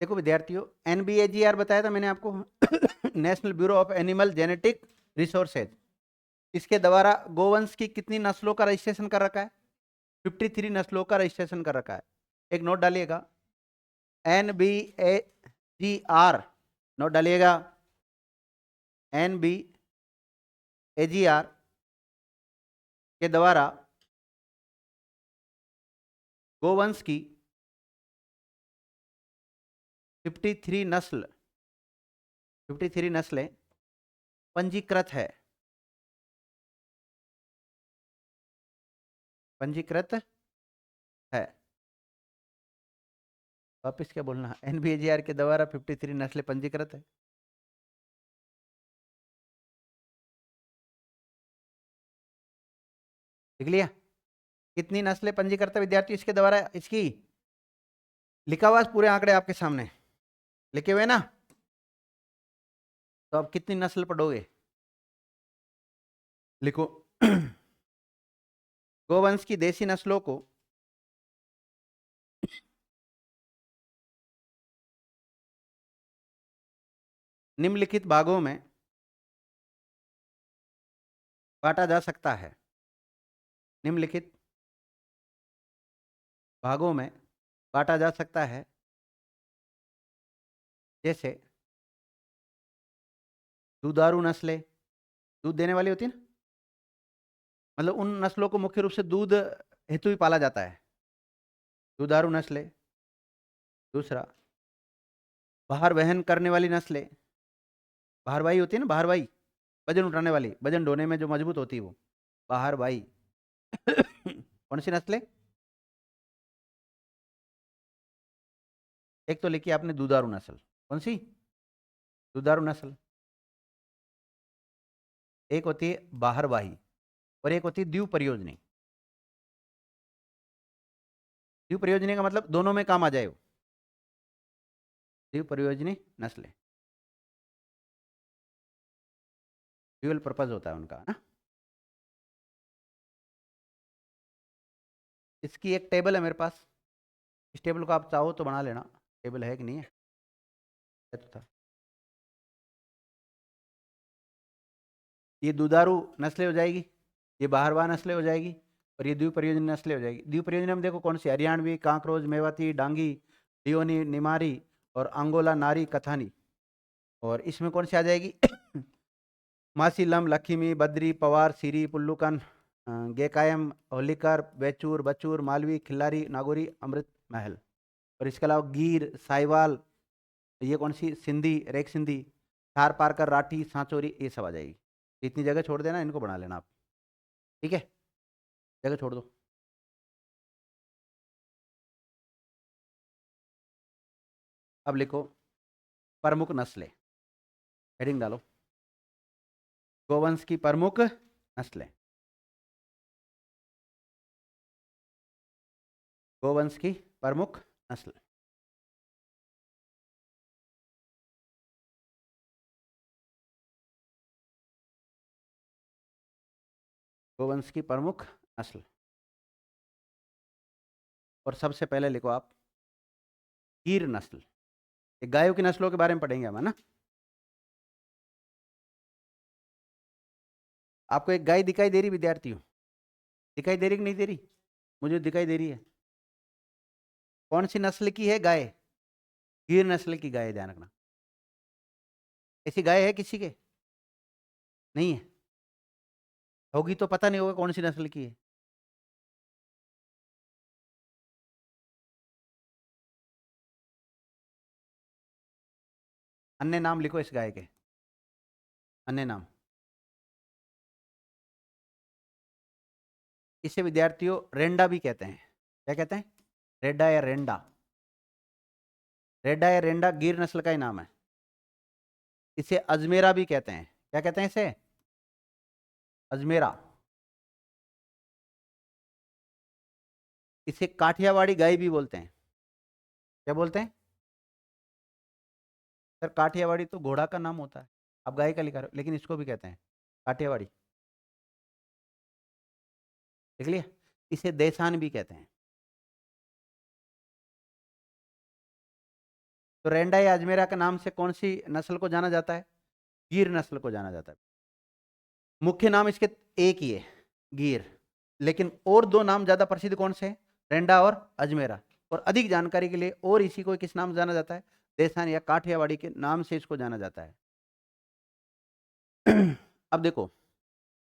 देखो विद्यार्थियों, एनबीएजीआर बताया था मैंने आपको, national bureau of animal genetic resources. इसके द्वारा गोवंश की कितनी नस्लों का रजिस्ट्रेशन कर रखा है? 53 नस्लों का रजिस्ट्रेशन कर रखा है। एक नोट डालिएगा, एनबीएजीआर, नोट डालिएगा, एनबीएजीआर के द्वारा गोवंश की 53 नस्लें पंजीकृत है, पंजीकृत है। वापिस क्या बोलना, एनबीएजीआर के द्वारा 53 नस्लें पंजीकृत है। लिख लिया? कितनी नस्लें पंजीकृत है विद्यार्थी इसके द्वारा? इसकी लिखा हुआ पूरे आंकड़े आपके सामने लिखे हुए ना, तो आप कितनी नस्ल पढ़ोगे? लिखो। गोवंश की देसी नस्लों को निम्नलिखित भागों में बांटा जा सकता है, निम्नलिखित भागों में बांटा जा सकता है, जैसे दुधारू नस्लें, दूध देने वाली होती है ना, मतलब उन नस्लों को मुख्य रूप से दूध हेतु ही पाला जाता है, दुधारू नस्लें। दूसरा, भार वहन करने वाली नस्लें, भारवाही होती है ना, भारवाही, वजन उठाने वाली, वजन ढोने में जो मजबूत होती है वो भारवाही। कौन सी नस्लें? एक तो लिखी आपने दुधारू नस्ल, कौन सी? दुधारू नस्ल। एक होती है बाहरवाही और एक होती है द्विप परियोजनी। द्विप परियोजनी का मतलब दोनों में काम आ जाए वो, द्विप परियोजनी नस्लें, ड्यूअल पर्पज होता है उनका ना। इसकी एक टेबल है मेरे पास, इस टेबल को आप चाहो तो बना लेना, टेबल है कि नहीं है, तो था। ये दुधारू नस्लें हो जाएगी, ये बाहरवा नस्लें हो जाएगी, और ये द्विप परियोजनी नस्लें हो जाएगी। द्विप परियोजनी में देखो कौन सी, हरियाणवी, कांकरोज, मेवाती, डांगी, डियोनी, निमारी और अंगोला नारी कथानी। और इसमें कौन सी आ जाएगी? मासीलम, लखीमी, बद्री, पवार, सीरी, पुल्लुकन, गेकायम, होलिकर, बेचूर, बचूर, मालवी, खिल्लारी, नागौरी, अमृत महल। और इसके अलावा गीर, साहिवाल, ये कौन सी, सिंधी, रेक सिंधी, थार पारकर, राठी, सांचोरी, ये सब आ जाएगी। इतनी जगह छोड़ देना, इनको बना लेना आप, ठीक है? जगह छोड़ दो। अब लिखो प्रमुख नस्लें, हेडिंग डालो, गोवंश की प्रमुख नस्लें, गोवंश की प्रमुख नस्ल। गोवंश की प्रमुख नस्ल, और सबसे पहले लिखो आप गिर नस्ल। ये गायों की नस्लों के बारे में पढ़ेंगे हम, है ना। आपको एक गाय दिखाई दे रही विद्यार्थियों? दिखाई दे रही कि नहीं दे रही? मुझे दिखाई दे रही है। कौन सी नस्ल की है गाय? गिर नस्ल की गाय है, ध्यान रखना। ऐसी गाय है किसी के? नहीं है? होगी तो पता नहीं होगा कौन सी नस्ल की है। अन्य नाम लिखो इस गाय के, अन्य नाम। इसे विद्यार्थियों रेंडा भी कहते हैं। क्या कहते हैं? रेडा या रेंडा। रेडा या रेंडा गिर नस्ल का ही नाम है। इसे अजमेरा भी कहते हैं। क्या कहते हैं इसे? अजमेरा। इसे काठियावाड़ी गाय भी बोलते हैं। क्या बोलते हैं सर? काठियावाड़ी तो घोड़ा का नाम होता है, आप गाय का लिखा रहे हो, लेकिन इसको भी कहते हैं काठियावाड़ी, देख लिया। इसे देसान भी कहते हैं। तो रेंडा या अजमेरा के नाम से कौन सी नस्ल को जाना जाता है? गिर नस्ल को जाना जाता है। मुख्य नाम इसके एक ही है, गिर, लेकिन और दो नाम ज्यादा प्रसिद्ध कौन से हैं? रेंडा और अजमेरा। और अधिक जानकारी के लिए और इसी को किस नाम से जाना जाता है? देसान या काठियावाड़ी के नाम से इसको जाना जाता है। अब देखो,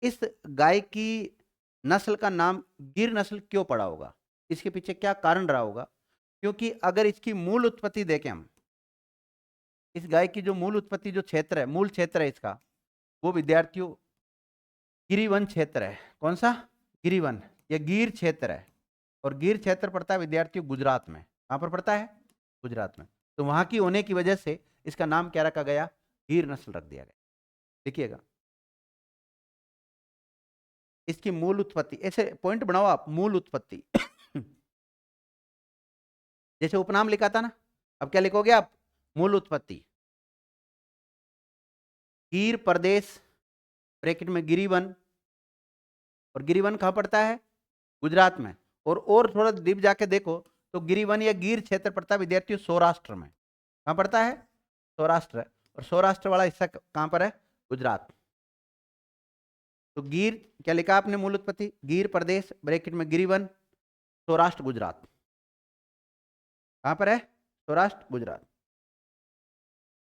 इस गाय की नस्ल का नाम गिर नस्ल क्यों पड़ा होगा? इसके पीछे क्या कारण रहा होगा? क्योंकि अगर इसकी मूल उत्पत्ति देखें हम, इस गाय की जो मूल उत्पत्ति, जो क्षेत्र है, मूल क्षेत्र है इसका, वो विद्यार्थियों गिरिवन क्षेत्र है। कौन सा? गिरिवन, या गिर क्षेत्र है। और गिर क्षेत्र पड़ता है विद्यार्थियों गुजरात में। कहां पर पड़ता है? गुजरात में। तो वहां की होने की वजह से इसका नाम क्या रखा गया? गिर नस्ल रख दिया गया। देखिएगा, इसकी मूल उत्पत्ति, ऐसे पॉइंट बनाओ आप, मूल उत्पत्ति। जैसे उपनाम लिखा था ना, अब क्या लिखोगे आप? मूल उत्पत्ति। गिर प्रदेश, ब्रैकेट में गिरिवन, और गिरिवन कहां पड़ता है? गुजरात में। और थोड़ा डीप जाके देखो तो गिरिवन या गिर क्षेत्र पड़ता है विद्यार्थियों सौराष्ट्र में। कहां पड़ता है? सौराष्ट्र। और सौराष्ट्र वाला हिस्सा कहां पर है? गुजरात। तो गिर क्या लिखा आपने? मूल उत्पत्ति गिर प्रदेश, ब्रैकेट में गिरिवन, सौराष्ट्र गुजरात। कहां पर है? सौराष्ट्र गुजरात।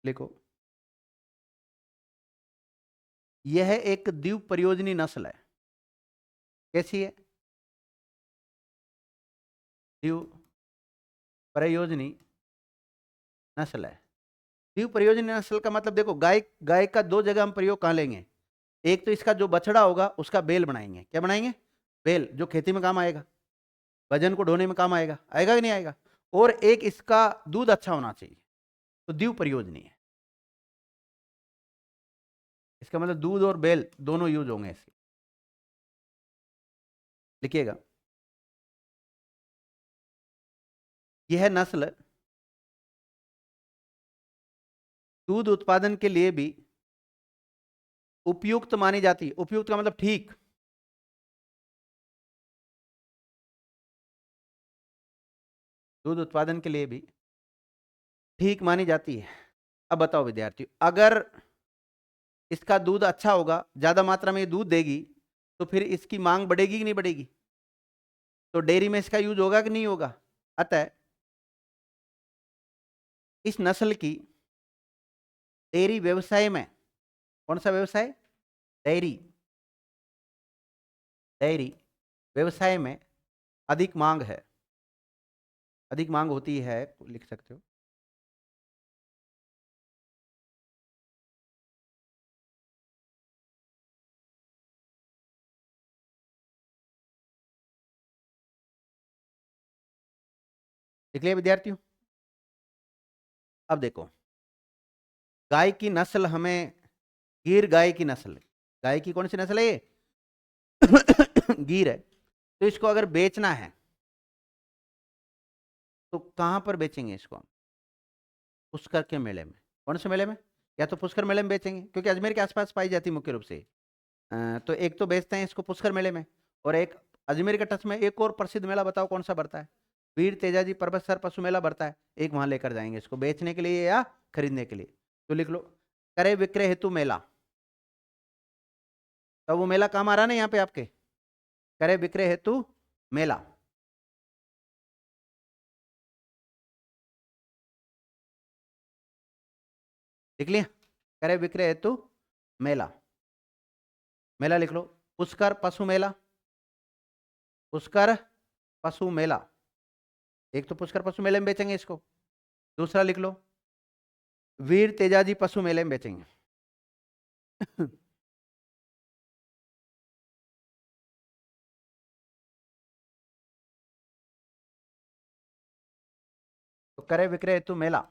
लिखो, यह एक द्वीप परियोजनी नस्ल है। कैसी है? द्वीप परियोजनी नस्ल है। द्वीप परियोजनी नस्ल का मतलब देखो, गाय, गाय का दो जगह हम प्रयोग कहां लेंगे? एक तो इसका जो बछड़ा होगा उसका बेल बनाएंगे। क्या बनाएंगे? बेल, जो खेती में काम आएगा, वजन को ढोने में काम आएगा। आएगा कि नहीं आएगा? और एक इसका दूध अच्छा होना चाहिए, तो द्वीप परियोजनी है। इसका मतलब दूध और बेल दोनों यूज होंगे इसके। लिखिएगा, यह नस्ल दूध उत्पादन के लिए भी उपयुक्त मानी जाती है। उपयुक्त का मतलब ठीक। दूध उत्पादन के लिए भी ठीक मानी जाती है। अब बताओ विद्यार्थी, अगर इसका दूध अच्छा होगा, ज्यादा मात्रा में ये दूध देगी, तो फिर इसकी मांग बढ़ेगी कि नहीं बढ़ेगी? तो डेयरी में इसका यूज होगा कि नहीं होगा? अतः इस नस्ल की डेयरी व्यवसाय में, कौन सा व्यवसाय? डेयरी, डेयरी व्यवसाय में अधिक मांग है। अधिक मांग होती है, लिख सकते हो। लिख लिया विद्यार्थियों? अब देखो, गाय की नस्ल हमें, गिर गाय की नस्ल, गाय की कौन सी नस्ल है ये? गिर है। तो इसको अगर बेचना है तो कहां पर बेचेंगे इसको हम? पुष्कर के मेले में। कौन से मेले में? या तो पुष्कर मेले में बेचेंगे, क्योंकि अजमेर के आसपास पाई जाती है मुख्य रूप से। तो एक तो बेचते हैं इसको पुष्कर मेले में, और एक अजमेर के टच में एक और प्रसिद्ध मेला बताओ कौन सा बढ़ता है? वीर तेजाजी पर्वतसर पशु मेला बढ़ता है, एक वहां लेकर जाएंगे इसको बेचने के लिए या खरीदने के लिए। तो लिख लो, क्रय विक्रय हेतु मेला। तो वो मेला काम आ रहा ना यहाँ पे आपके, क्रय विक्रय हेतु मेला। लिख लिया? क्रय विक्रय हेतु मेला, मेला लिख लो। पुष्कर पशु मेला, पुष्कर पशु मेला। एक तो पुष्कर पशु मेले में बेचेंगे इसको, दूसरा लिख लो वीर तेजाजी पशु मेले में बेचेंगे। तो क्रय विक्रय हेतु मेला,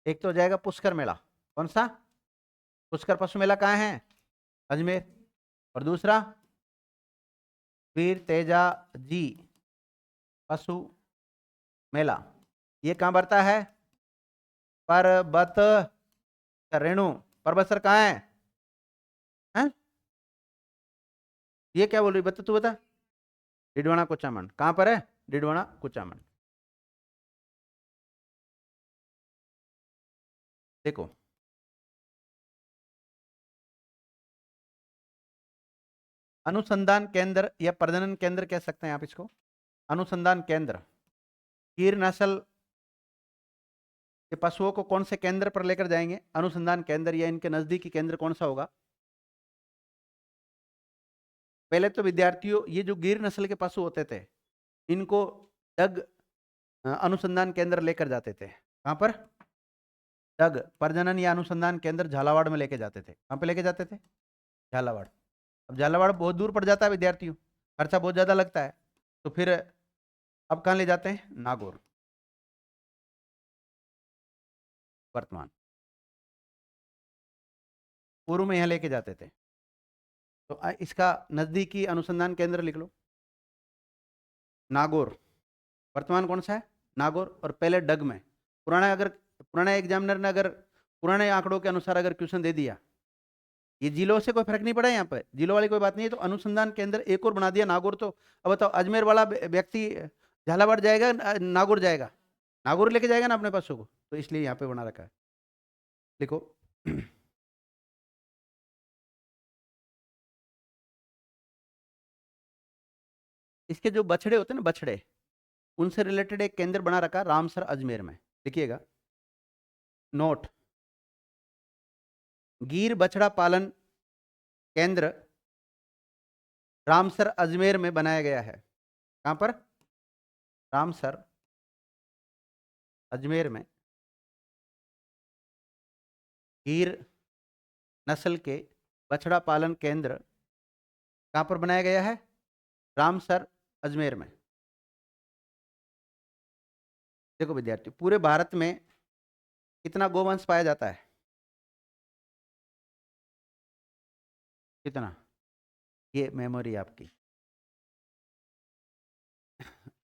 एक तो हो जाएगा पुष्कर मेला। कौन सा? पुष्कर पशु मेला कहाँ है? अजमेर। और दूसरा वीर तेजा जी पशु मेला, ये कहाँ बढ़ता है? पर्वत रेणु पर्वत सर कहाँ है? ये क्या बोल रही, बता तू बता। डिडवाना कुचामन कहाँ पर है? डिडवाना कुचामन। देखो, अनुसंधान केंद्र या प्रजनन केंद्र कह सकते हैं आप इसको। अनुसंधान केंद्र, गिर नस्ल के पशुओं को कौन से केंद्र पर लेकर जाएंगे? अनुसंधान केंद्र, या इनके नजदीकी केंद्र कौन सा होगा? पहले तो विद्यार्थियों, ये जो गिर नस्ल के पशु होते थे, इनको डग अनुसंधान केंद्र लेकर जाते थे। कहां पर? डग प्रजनन या अनुसंधान केंद्र झालावाड़ में लेके जाते थे। कहां पे लेके जाते थे? झालावाड़। अब झालावाड़ बहुत दूर पड़ जाता है विद्यार्थियों, खर्चा बहुत ज्यादा लगता है, तो फिर अब कहां ले जाते हैं? नागौर, वर्तमान। पूर्व में यहाँ लेके जाते थे। तो इसका नजदीकी अनुसंधान केंद्र लिख लो, नागौर। वर्तमान कौन सा है? नागौर। और पहले डग में। पुराना एग्जामिनर ने अगर पुराने आंकड़ों के अनुसार अगर क्वेश्चन दे दिया, ये जिलों से कोई फर्क नहीं पड़ा, यहाँ पर जिलों वाली कोई बात नहीं है, तो अनुसंधान केंद्र एक और बना दिया, नागौर। तो अब बताओ, अजमेर वाला व्यक्ति झालावाड़ जाएगा, नागौर जाएगा? नागौर लेके जाएगा ना अपने पशु को, तो इसलिए यहाँ पे बना रखा है। देखो इसके जो बछड़े होते हैं ना, बछड़े, उनसे रिलेटेड एक केंद्र बना रखा रामसर अजमेर में। लिखिएगा नोट, गिर बछड़ा पालन केंद्र रामसर अजमेर में बनाया गया है। कहां पर? रामसर अजमेर में गिर नस्ल के बछड़ा पालन केंद्र कहां पर बनाया गया है? रामसर अजमेर में। देखो विद्यार्थी, पूरे भारत में कितना गोवंश पाया जाता है? कितना? ये मेमोरी आपकी।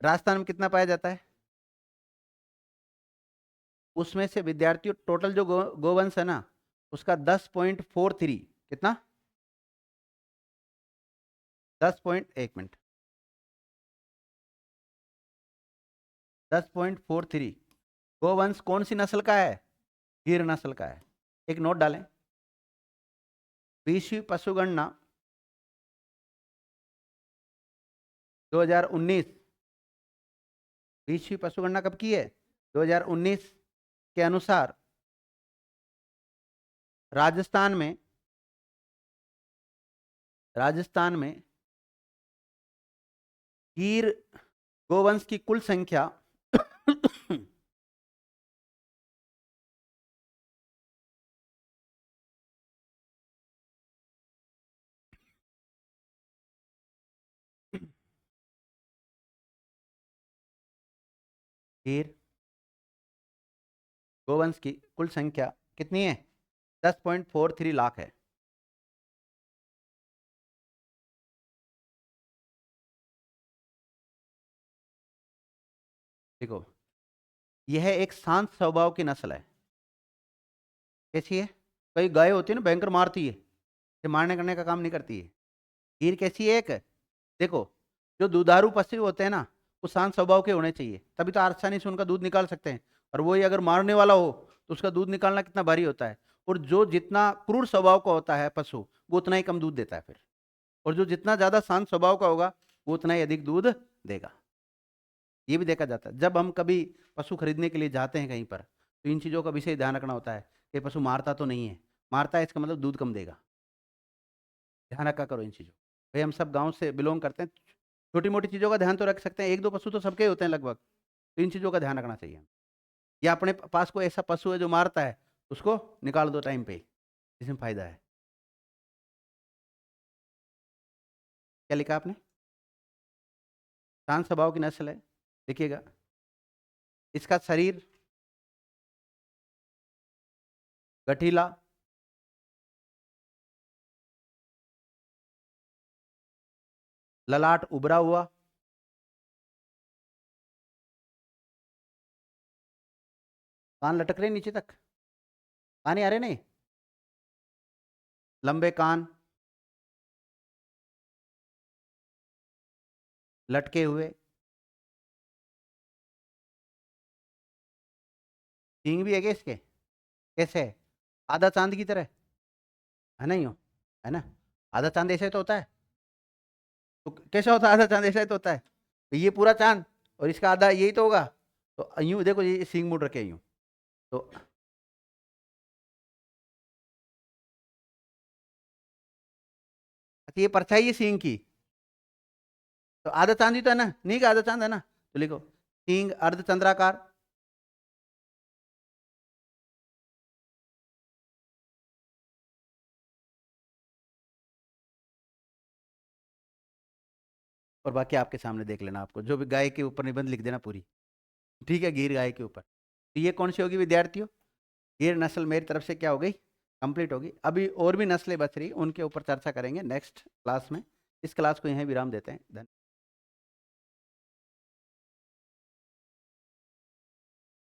राजस्थान में कितना पाया जाता है? उसमें से विद्यार्थियों टोटल जो गोवंश है ना, उसका 10.43। कितना? 1 मिनट, 10.43 गोवंश कौन सी नस्ल का है? गिर नस्ल का है। एक नोट डालें, 20वीं पशुगणना 2019, 20वीं पशुगणना कब की है? 2019 के अनुसार राजस्थान में गिर गोवंश की कुल संख्या गिर गोवंश की कुल संख्या कितनी है? 10.43 लाख है। देखो, यह एक शांत स्वभाव की नस्ल है। कैसी है? कई गाय होती है ना, भयंकर मारती है, ये मारने करने का काम नहीं करती है। गिर कैसी है? एक, देखो, जो दुधारू पशु होते हैं ना, वो शांत स्वभाव के होने चाहिए, तभी तो आसानी से उनका दूध निकाल सकते हैं। और वही अगर मारने वाला हो तो उसका दूध निकालना कितना भारी होता है। और जो जितना क्रूर स्वभाव का होता है पशु, वो उतना ही कम दूध देता है फिर। और जो जितना ज्यादा शांत स्वभाव का होगा, वो उतना ही अधिक दूध देगा। ये भी देखा जाता है। जब हम कभी पशु खरीदने के लिए जाते हैं कहीं पर, तो इन चीज़ों का विशेष ध्यान रखना होता है कि पशु मारता तो नहीं है। मारता है इसका मतलब दूध कम देगा। ध्यान रखा करो इन चीज़ों। भाई हम सब गांव से बिलोंग करते हैं, छोटी मोटी चीज़ों का ध्यान तो रख सकते हैं, एक दो पशु तो सबके होते हैं लगभग, तो इन चीज़ों का ध्यान रखना चाहिए। या अपने पास कोई ऐसा पशु है जो मारता है, उसको निकाल दो टाइम पे, इसमें फायदा है। क्या लिखा आपने? शांत स्वभाव की नस्ल है। देखिएगा, इसका शरीर गठीला, ललाट उभरा हुआ, कान लटक रहे नीचे तक, कान नहीं आ रहे नहीं, लंबे कान, लटके हुए, सींग भी है क्या इसके? कैसे है? आधा चांद की तरह है ना? यूं है ना? आधा चांद ऐसे तो होता है, तो कैसे होता है? आधा चांद ऐसा ही तो होता है, तो ये पूरा चांद और इसका आधा यही तो होगा। तो यूं देखो, ये सींग मुड़ रखे हैं यूं, तो अच्छा, ये परछाई है सींग की, तो आधा चांद ही तो है ना, नहीं का आधा चांद है ना, तो लिखो सींग अर्धचंद्राकार। और बाकी आपके सामने देख लेना, आपको जो भी गाय के ऊपर निबंध लिख देना पूरी, ठीक है, गिर गाय के ऊपर। तो ये कौन सी होगी विद्यार्थियों? गिर नस्ल मेरी तरफ से क्या हो गई? कंप्लीट होगी। अभी और भी नस्लें बच रही, उनके ऊपर चर्चा करेंगे नेक्स्ट क्लास में। इस क्लास को यहीं विराम देते हैं। धन्यवाद।